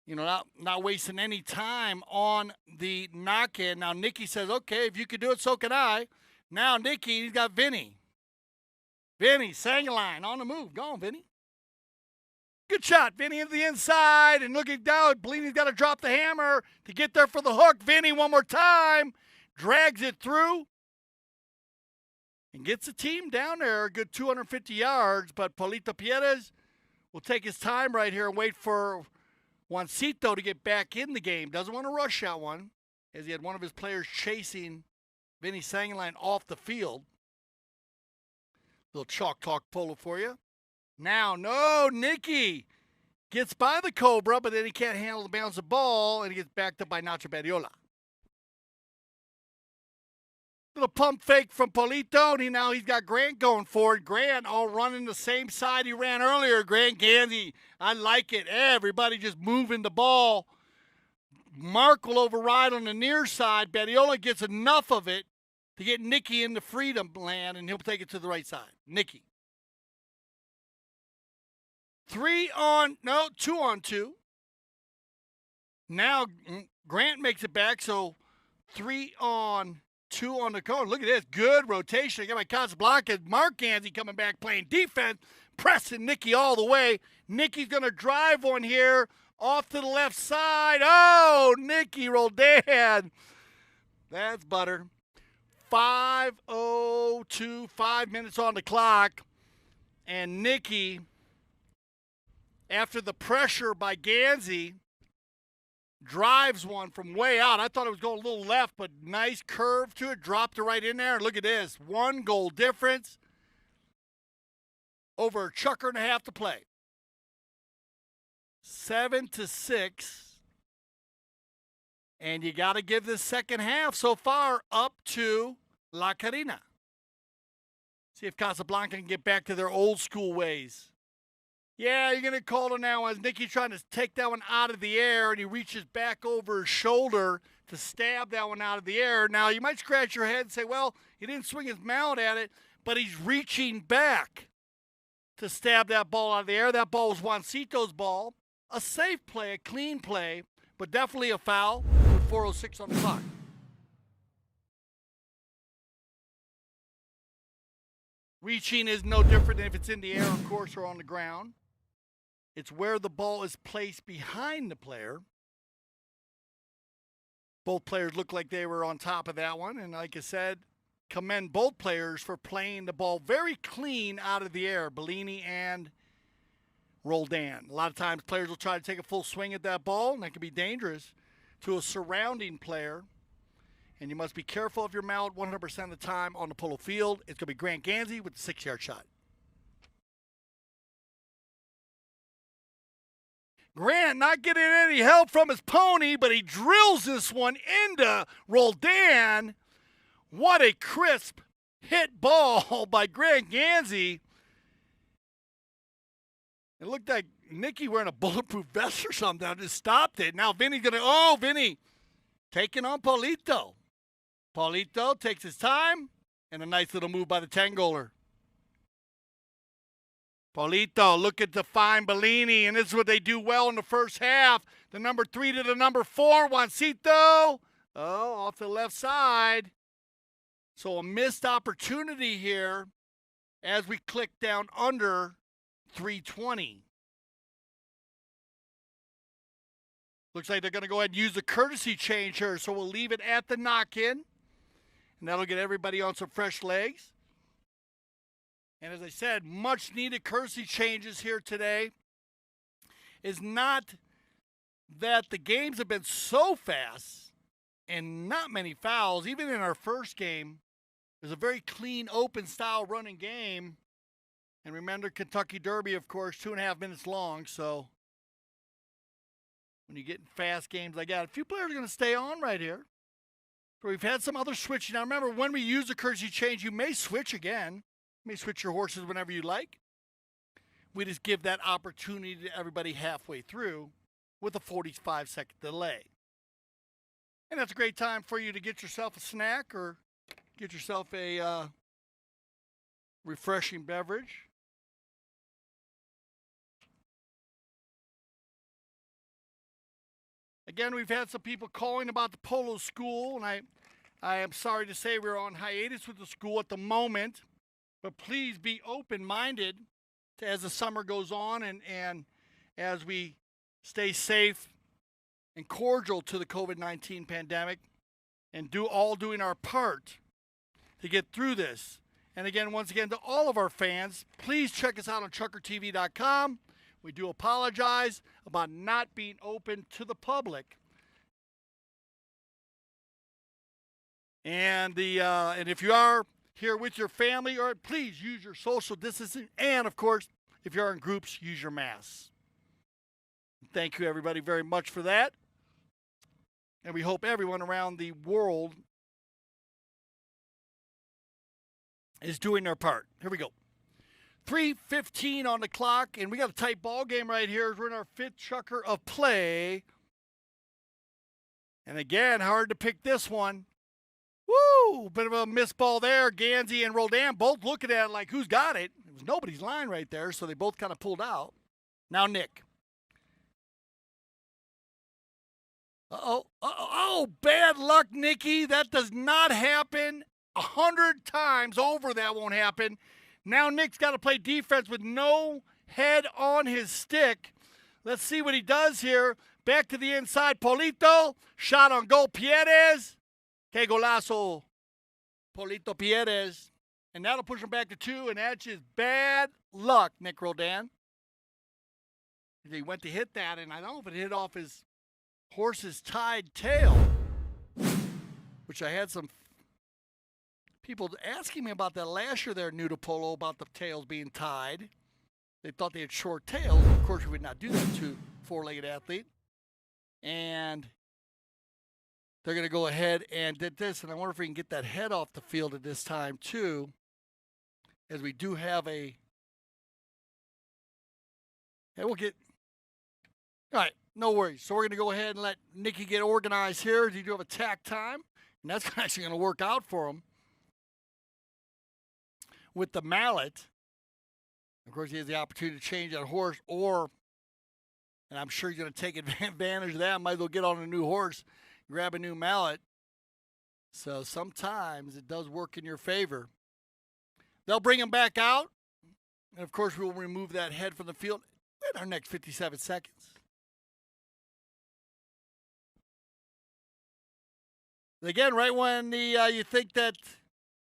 Not wasting any time on the knock-in. Now, Nicky says, okay, if you can do it, so can I. Now, Nicky, he's got Vinny. Vinny, Sangaline on the move. Go on, Vinny. Good shot, Vinny into the inside. And looking down, Bellini's got to drop the hammer to get there for the hook. Vinny, one more time. Drags it through. And gets the team down there a good 250 yards. But Polito Pierez will take his time right here and wait for Juancito to get back in the game. Doesn't want to rush that one, as he had one of his players chasing Vinny Sangaline off the field. Little chalk talk polo for you. Now, no, Nicky gets by the Cobra, but then he can't handle the bounce of the ball, and he gets backed up by Nacho Badiola. Little pump fake from Polito, and now he's got Grant going forward. Grant all running the same side he ran earlier. Grant Ganzi, I like it. Everybody just moving the ball. Mark will override on the near side. Badiola gets enough of it to get Nicky into freedom land, and he'll take it to the right side. Nicky. 2 on 2. Now Grant makes it back, so 3 on 2 on the cone. Look at this. Good rotation. I got my Casablanca. Mark Ganzi coming back playing defense, pressing Nicky all the way. Nicky's going to drive one here off to the left side. Oh, Nicky Roldan. That's butter. 5:02, 5 minutes on the clock. And Nicky, after the pressure by Ganzi, drives one from way out. I thought it was going a little left, but nice curve to it. Dropped it right in there. Look at this. 1 goal difference over a chucker and a half to play. 7-6. And you got to give this second half so far up to La Carina. See if Casablanca can get back to their old school ways. Yeah, you're going to call it now as Nicky trying to take that one out of the air, and he reaches back over his shoulder to stab that one out of the air. Now, you might scratch your head and say, well, he didn't swing his mallet at it, but he's reaching back to stab that ball out of the air. That ball was Juancito's ball. A safe play, a clean play, but definitely a foul with 4:06 on the clock. Reaching is no different than if it's in the air, of course, or on the ground. It's where the ball is placed behind the player. Both players look like they were on top of that one. And like I said, commend both players for playing the ball very clean out of the air, Bellini and Roldan. A lot of times players will try to take a full swing at that ball, and that can be dangerous to a surrounding player. And you must be careful of your mallet 100% of the time on the polo field. It's going to be Grant Ganzi with the 6-yard shot. Grant not getting any help from his pony, but he drills this one into Roldan. What a crisp hit ball by Grant Gansey. It looked like Nicky wearing a bulletproof vest or something. I just stopped it. Now Vinny's going to, Vinny taking on Paulito. Paulito takes his time, and a nice little move by the Tangoler. Paulito, look at the fine Bellini, and this is what they do well in the first half. The number 3 to the number 4, Juancito. Off the left side. So a missed opportunity here as we click down under 320. Looks like they're going to go ahead and use the courtesy change here, so we'll leave it at the knock-in, and that'll get everybody on some fresh legs. And as I said, much needed courtesy changes here today. Is not that the games have been so fast and not many fouls. Even in our first game, it was a very clean, open style running game. And remember, Kentucky Derby, of course, 2.5 minutes long. So when you get in fast games like that, a few players are going to stay on right here. So we've had some other switching. Now remember, when we use the courtesy change, you may switch again. You may switch your horses whenever you like. We just give that opportunity to everybody halfway through with a 45-second delay. And that's a great time for you to get yourself a snack or get yourself a refreshing beverage. Again, we've had some people calling about the polo school, and I am sorry to say we're on hiatus with the school at the moment. But please be open-minded as the summer goes on and as we stay safe and cordial to the COVID-19 pandemic and doing our part to get through this. And again, once again, to all of our fans, please check us out on ChukkerTV.com. We do apologize about not being open to the public. And if you are here with your family, or please use your social distancing, and of course, if you're in groups, use your masks. Thank you, everybody, very much for that. And we hope everyone around the world is doing their part. Here we go. 3:15 on the clock, and we got a tight ball game right here. We're in our 5th chukker of play. And again, hard to pick this one. Woo! Bit of a missed ball there. Gansey and Roldan both looking at it like, who's got it? It was nobody's line right there, so they both kind of pulled out. Now Nick. Oh, bad luck, Nicky. That does not happen. 100 times over that won't happen. Now Nick's got to play defense with no head on his stick. Let's see what he does here. Back to the inside. Polito. Shot on goal. Pierres. Que golazo, Polito Pierres. And that'll push him back to 2, and that's just bad luck, Nick Roldan. He went to hit that, and I don't know if it hit off his horse's tied tail, which I had some people asking me about that last year there, new to polo, about the tails being tied. They thought they had short tails. Of course, we would not do that to a 4-legged athlete. And they're going to go ahead and did this, and I wonder if we can get that head off the field at this time, too, as we do have a... And we'll get... All right, no worries. So we're going to go ahead and let Nicky get organized here. You do have attack time, and that's actually going to work out for him with the mallet. Of course, he has the opportunity to change that horse, and I'm sure he's going to take advantage of that. Might as well get on a new horse, grab a new mallet. So sometimes it does work in your favor. They'll bring him back out. And of course, we'll remove that head from the field in our next 57 seconds. Again, right when you think that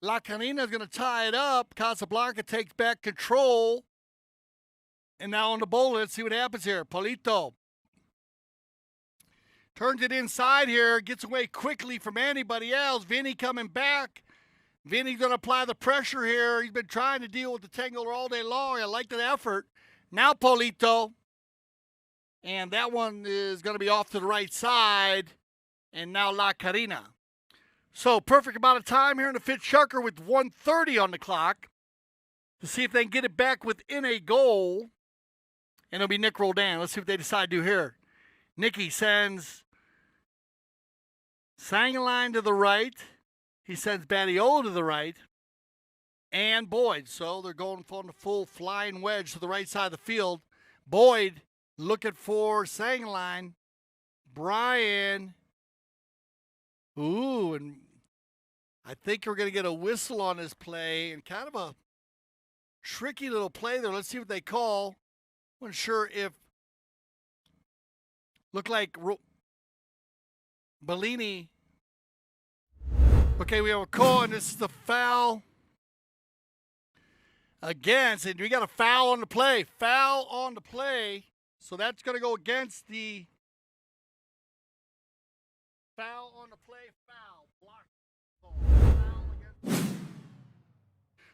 La Canina is going to tie it up, Casablanca takes back control. And now on the bowler, let's see what happens here. Polito turns it inside here, gets away quickly from anybody else. Vinny coming back. Vinny's going to apply the pressure here. He's been trying to deal with the Tangoler all day long. I like that effort. Now Polito. And that one is going to be off to the right side. And now La Carina. So perfect amount of time here in the fifth chukker with 1:30 on the clock to see if they can get it back within a goal. And it'll be Nick Roldan. Let's see what they decide to do here. Nicky sends Sangaline to the right. He sends Badiola to the right. And Boyd. So they're going for the full flying wedge to the right side of the field. Boyd looking for Sangaline. Brian. Ooh, and I think we're going to get a whistle on this play and kind of a tricky little play there. Let's see what they call. Wasn't sure if looked like Bellini. Okay, we have a call, and this is the foul against. And we got a foul on the play. Foul on the play. So that's going to go against the foul on the play. Foul. Block. Foul against.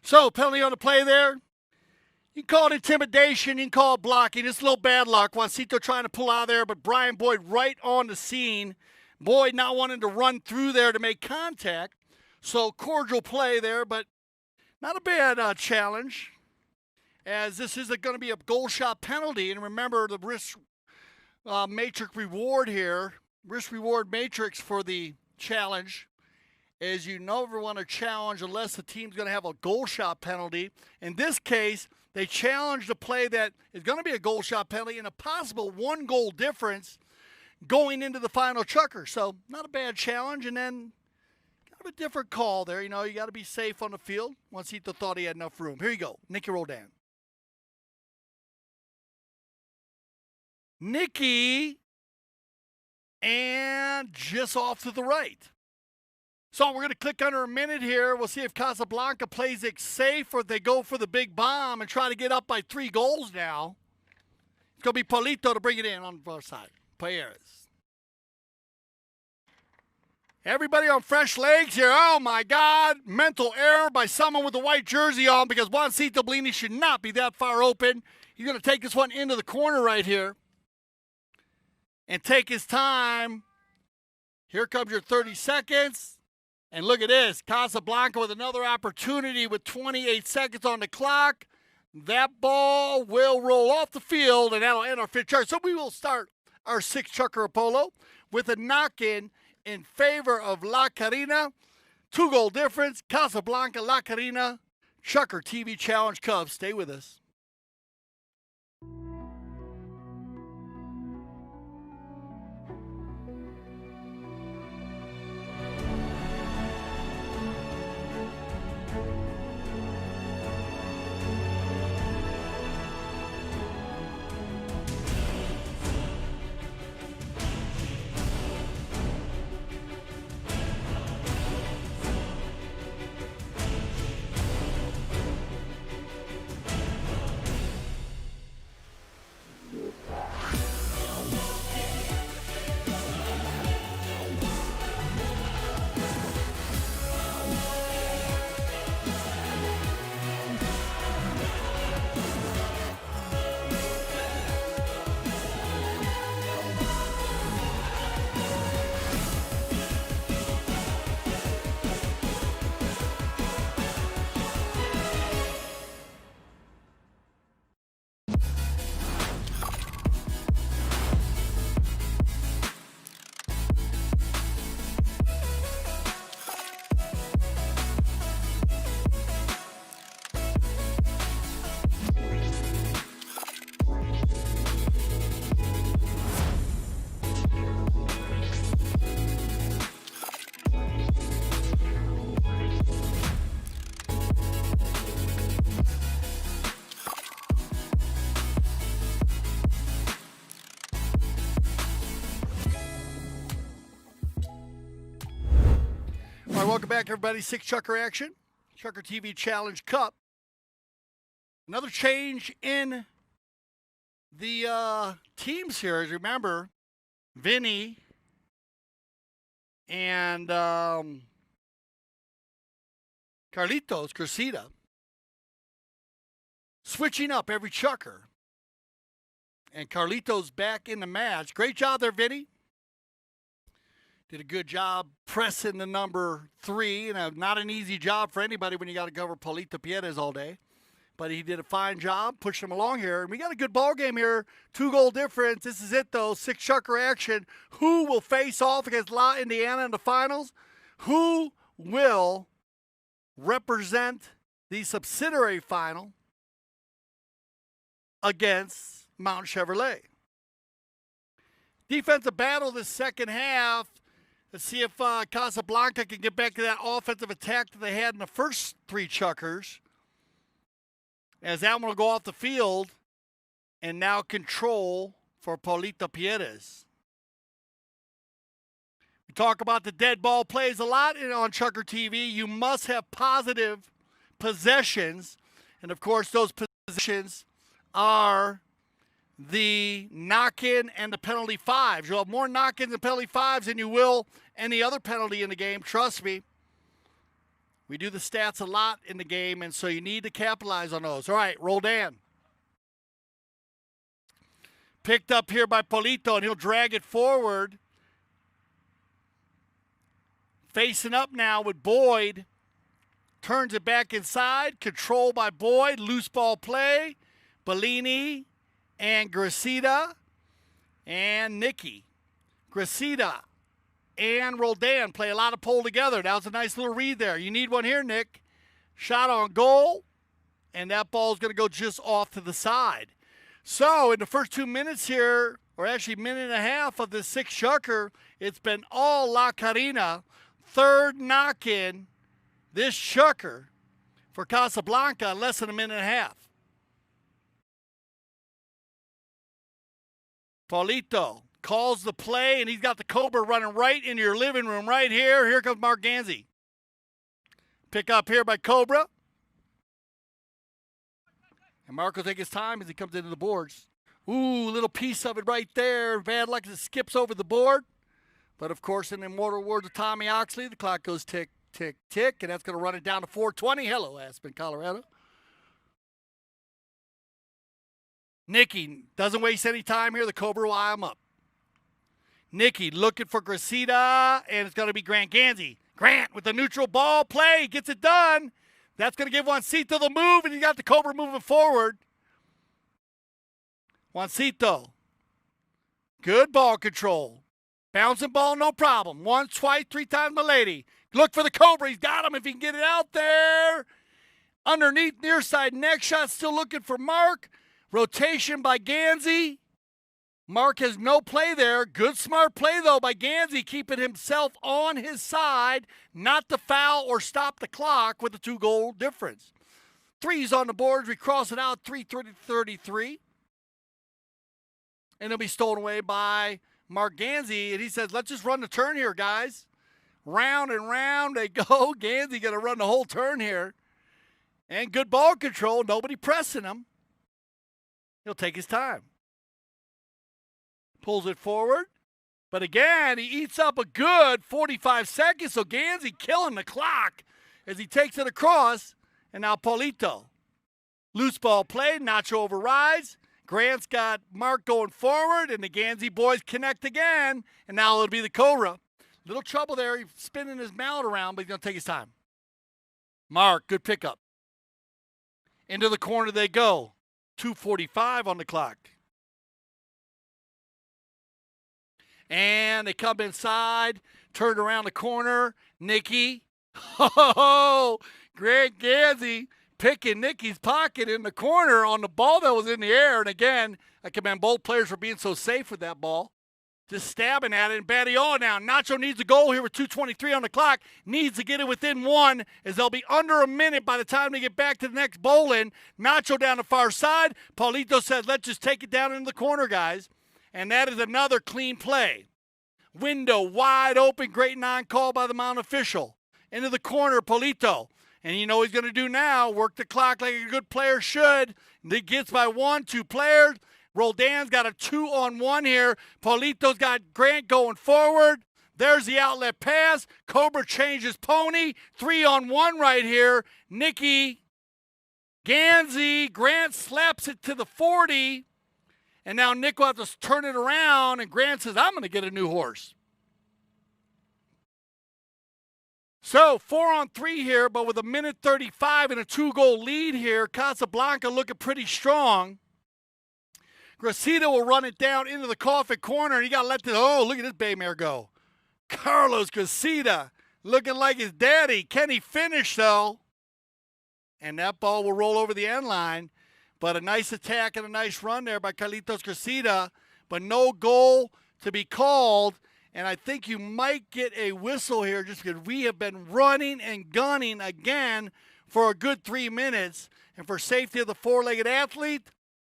So penalty on the play there. You can call it intimidation. You can call it blocking. It's a little bad luck. Juancito trying to pull out of there, but Brian Boyd right on the scene. Boyd not wanting to run through there to make contact. So cordial play there, but not a bad challenge, as this is going to be a goal shot penalty. And remember the risk matrix reward here, risk reward matrix for the challenge, is you never want to challenge unless the team's going to have a goal shot penalty. In this case, they challenged a play that is going to be a goal shot penalty and a possible 1 goal difference going into the final chukker. So not a bad challenge, and then kind of a different call there. You know, you got to be safe on the field. Juancito thought he had enough room. Here you go, Nicky Roldan. Nicky, and just off to the right. So we're going to click under a minute here. We'll see if Casablanca plays it safe or if they go for the big bomb and try to get up by 3 goals now. It's going to be Paulito to bring it in on the far side. Payeras. Everybody on fresh legs here. Oh, my God. Mental error by someone with a white jersey on, because Juancito Bellini should not be that far open. He's going to take this one into the corner right here and take his time. Here comes your 30 seconds. And look at this, Casablanca with another opportunity with 28 seconds on the clock. That ball will roll off the field, and that'll end our fifth chukker. So we will start our sixth chukker Apollo with a knock-in favor of La Carina. 2 goal difference, Casablanca, La Carina, ChukkerTV Challenge Cubs. Stay with us. All right, welcome back, everybody. 6 chukker action. ChukkerTV Challenge Cup. Another change in the teams here. As you remember, Vinny and Carlitos Cressida switching up every chukker. And Carlito's back in the match. Great job there, Vinny. Did a good job pressing the number 3. And not an easy job for anybody when you got to cover Paulito Pierres all day. But he did a fine job pushing him along here. And we got a good ball game here. 2-goal difference. This is it, though. 6 Chucker action. Who will face off against La Indiana in the finals? Who will represent the subsidiary final against Mount Chevrolet? Defensive battle this second half. Let's see if Casablanca can get back to that offensive attack that they had in the first 3 Chuckers. As that one will go off the field and now control for Paulito Pierres. We talk about the dead ball plays a lot on ChukkerTV. You must have positive possessions. And, of course, those possessions are the knock-in and the penalty 5s. You'll have more knock-ins and penalty 5s than you will any other penalty in the game. Trust me. We do the stats a lot in the game, and so you need to capitalize on those. All right, Roldan. Picked up here by Paulito, and he'll drag it forward. Facing up now with Boyd. Turns it back inside. Control by Boyd. Loose ball play. Bellini and Gracida and Nicky. Gracida and Roldan play a lot of pull together. That was a nice little read there. You need one here, Nick. Shot on goal, and that ball's going to go just off to the side. So in the first 2 minutes here, or actually minute and a half of the 6 Chucker, it's been all La Carina. Third knock-in, this Chucker for Casablanca in less than a minute and a half. Paulito calls the play, and he's got the Cobra running right into your living room right here. Here comes Mark Ganzi. Pick up here by Cobra. And Mark will take his time as he comes into the boards. Ooh, little piece of it right there. Bad luck as it skips over the board. But, of course, in the immortal words of Tommy Oxley, the clock goes tick, tick, tick, and that's going to run it down to 4:20. Hello, Aspen, Colorado. Nicky doesn't waste any time here. The Cobra will eye him up. Nicky looking for Gracida, and it's going to be Grant Ganzi. Grant with the neutral ball play, gets it done. That's going to give Juancito the move, and he got the Cobra moving forward. Juancito, good ball control. Bouncing ball, no problem. Once, twice, 3 times, my lady. Look for the Cobra. He's got him if he can get it out there. Underneath, near side, next shot, still looking for Mark. Rotation by Ganzi. Mark has no play there. Good, smart play, though, by Ganzi, keeping himself on his side, not to foul or stop the clock with a 2-goal difference. 3's on the boards. We cross it out, 3:33. And it'll be stolen away by Mark Ganzi, and he says, let's just run the turn here, guys. Round and round they go. Ganzi going to run the whole turn here. And good ball control. Nobody pressing him. He'll take his time. Pulls it forward. But again, he eats up a good 45 seconds, so Ganzi killing the clock as he takes it across. And now Paulito. Loose ball play. Nacho overrides. Grant's got Mark going forward, and the Ganzi boys connect again, and now it'll be the Cobra. Little trouble there. He's spinning his mallet around, but he's going to take his time. Mark, good pickup. Into the corner they go. 2:45 on the clock. And they come inside, turn around the corner. Nicky. Oh, Grant Ganzi picking Nicky's pocket in the corner on the ball that was in the air. And again, I commend both players for being so safe with that ball. Just stabbing at it. And Badillo now. Nacho needs a goal here with 2:23 on the clock. Needs to get it within 1 as they'll be under a minute by the time they get back to the next bowl-in. Nacho down the far side. Paulito said, let's just take it down into the corner, guys. And that is another clean play. Window wide open. Great non-call by the Mount official. Into the corner, Paulito. And you know what he's going to do now, work the clock like a good player should. He gets by 1, 2 players. Roldan's got a 2-on-1 here. Paulito's got Grant going forward. There's the outlet pass. Cobra changes pony. 3-on-1 right here. Nicky Ganzi. Grant slaps it to the 40. And now Nick will have to turn it around, and Grant says, I'm going to get a new horse. So 4-on-3 here, but with a minute 35 and a 2-goal lead here, Casablanca looking pretty strong. Gracita will run it down into the coffin corner, and you got to let this, oh, look at this bay mare go. Carlos Gracita looking like his daddy. Can he finish, though? And that ball will roll over the end line. But a nice attack and a nice run there by Carlitos Gracita, but no goal to be called. And I think you might get a whistle here just because we have been running and gunning again for a good 3 minutes. And for safety of the four-legged athlete,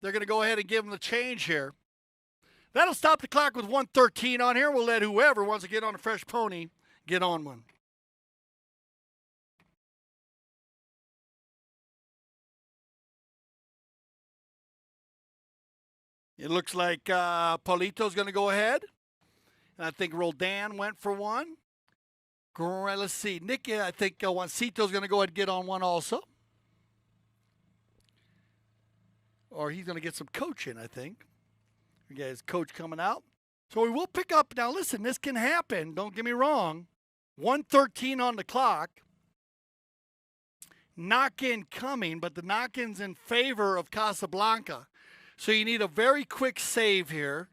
they're going to go ahead and give him the change here. That'll stop the clock with 1:13 on here. We'll let whoever wants to get on a fresh pony get on one. It looks like Paulito's going to go ahead. And I think Roldan went for one. Let's see. Nick, I think Juancito's going to go ahead and get on one also. Or he's going to get some coaching, I think. We got his coach coming out. So we will pick up. Now, listen, this can happen. Don't get me wrong. 1:13 on the clock. Knock-in coming, but the knock-in's in favor of Casablanca. So you need a very quick save here,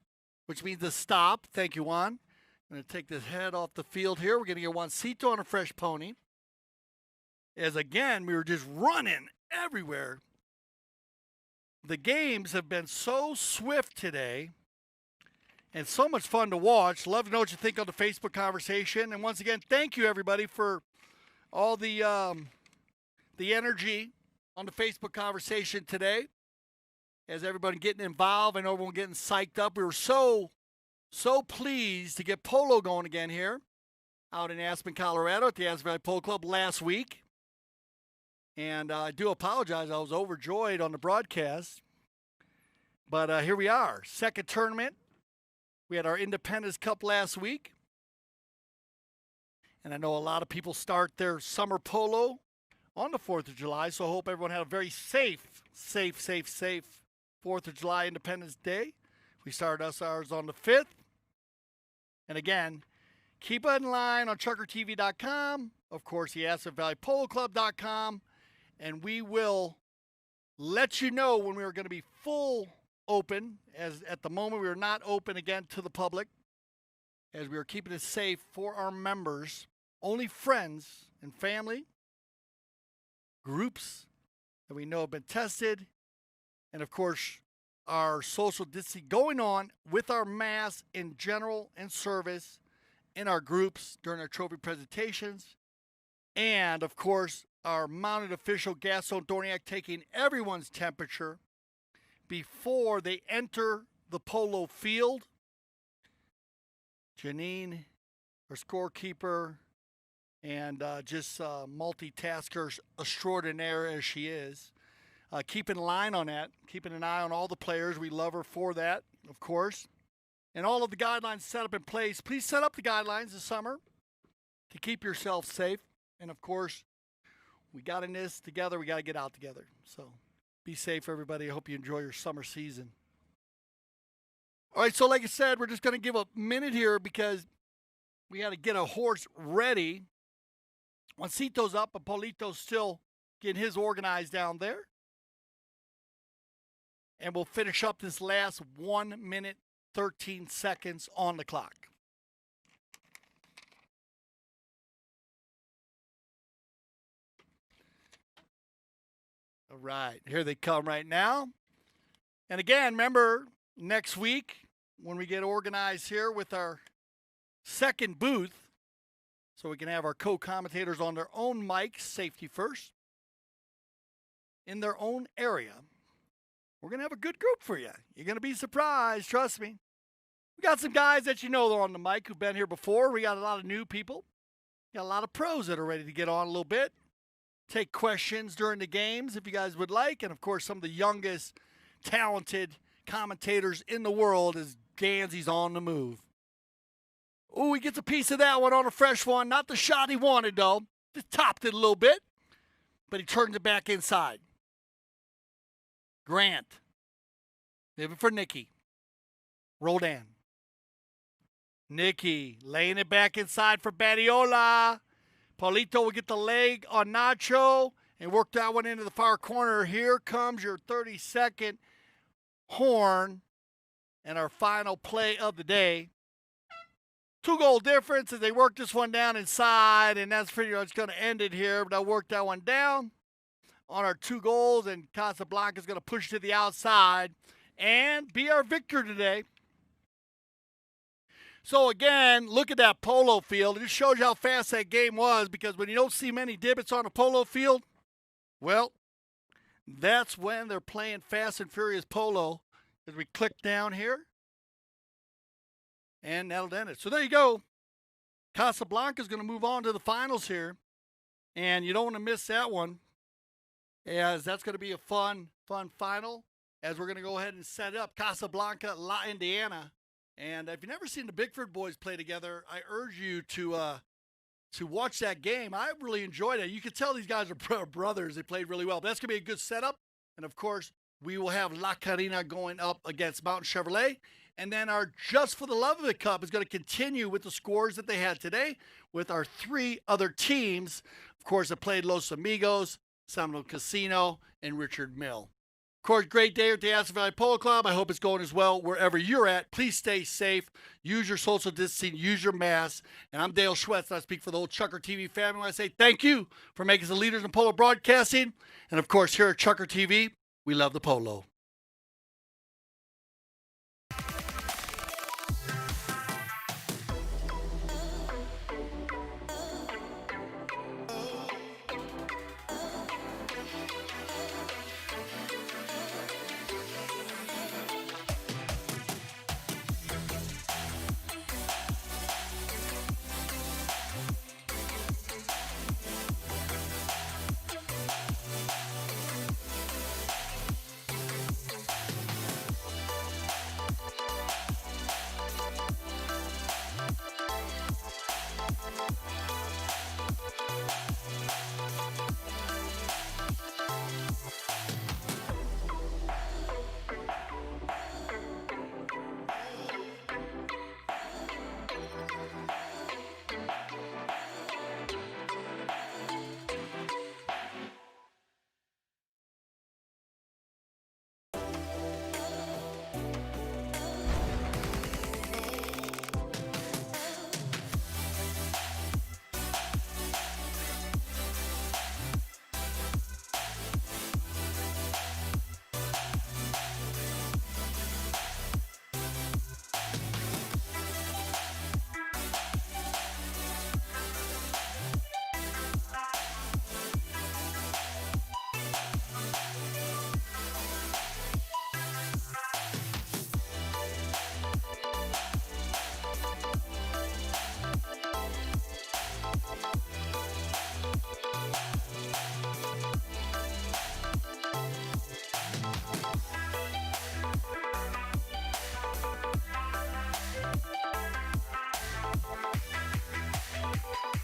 which means a stop. Thank you, Juan. I'm going to take this head off the field here. We're going to get Juancito on a fresh pony. As, again, we were just running everywhere. The games have been so swift today and so much fun to watch. Love to know what you think on the Facebook conversation. And once again, thank you, everybody, for all the energy on the Facebook conversation today. As everybody getting involved and everyone getting psyched up. We were so pleased to get polo going again here out in Aspen, Colorado at the Aspen Valley Polo Club last week. And I do apologize. I was overjoyed on the broadcast. But here we are. Second tournament. We had our Independence Cup last week. And I know a lot of people start their summer polo on the 4th of July. So I hope everyone had a very safe 4th of July Independence Day. We started ours on the 5th. And again, keep it in line on ChukkerTV.com. Of course, the Aspen Valley Polo Club.com. And we will let you know when we are going to be full open. As at the moment, we are not open again to the public. As we are keeping it safe for our members. Only friends and family. Groups that we know have been tested. And, of course, our social distancing going on with our masks in general and service in our groups during our trophy presentations. And, of course, our mounted official Gaston Dorniak taking everyone's temperature before they enter the polo field. Janine, our scorekeeper, and just multitasker extraordinaire as she is. Keeping a line on that, keeping an eye on all the players. We love her for that, of course. And all of the guidelines set up in place. Please set up the guidelines this summer to keep yourself safe. And, of course, we got in this together. We got to get out together. So be safe, everybody. I hope you enjoy your summer season. All right, so like I said, we're just going to give a minute here because we got to get a horse ready. Juancito's up, but Paulito's still getting his organized down there. And we'll finish up this last 1 minute, 13 seconds on the clock. All right, here they come right now. And again, remember, next week when we get organized here with our second booth, so we can have our co-commentators on their own mics, safety first, in their own area. We're going to have a good group for you. You're going to be surprised, trust me. We got some guys that you know are on the mic who've been here before. We got a lot of new people. Got a lot of pros that are ready to get on a little bit. Take questions during the games if you guys would like. And, of course, some of the youngest, talented commentators in the world as Gansey's on the move. Ooh, he gets a piece of that one on a fresh one. Not the shot he wanted, though. Just topped it a little bit. But he turns it back inside. Grant. Maybe for Nicky. Roldan. Nicky laying it back inside for Badiola. Paulito will get the leg on Nacho and work that one into the far corner. Here comes your 30-second horn and our final play of the day. 2-goal difference as they work this one down inside, and that's pretty much going to end it here. But I'll work that one down on our 2 goals, and Casablanca is going to push to the outside and be our victor today. So again, look at that polo field. It just shows you how fast that game was, because when you don't see many divots on a polo field, well, that's when they're playing fast and furious polo. As we click down here, and that'll end it. So there you go. Casablanca is going to move on to the finals here, and you don't want to miss that one, as that's going to be a fun final, as we're going to go ahead and set up Casablanca, La Indiana. And if you've never seen the Bickford boys play together, I urge you to watch that game. I really enjoyed it. You can tell these guys are brothers. They played really well. But that's going to be a good setup. And, of course, we will have La Carina going up against Mountain Chevrolet. And then our Just for the Love of It Cup is going to continue with the scores that they had today with our 3 other teams, of course, that played Los Amigos, Seminole Casino, and Richard Mill. Of course, great day at the Aspen Valley Polo Club. I hope it's going as well wherever you're at. Please stay safe. Use your social distancing. Use your mask. And I'm Dale Schwetz. I speak for the whole ChukkerTV family. I say thank you for making us the leaders in polo broadcasting. And, of course, here at ChukkerTV, we love the polo.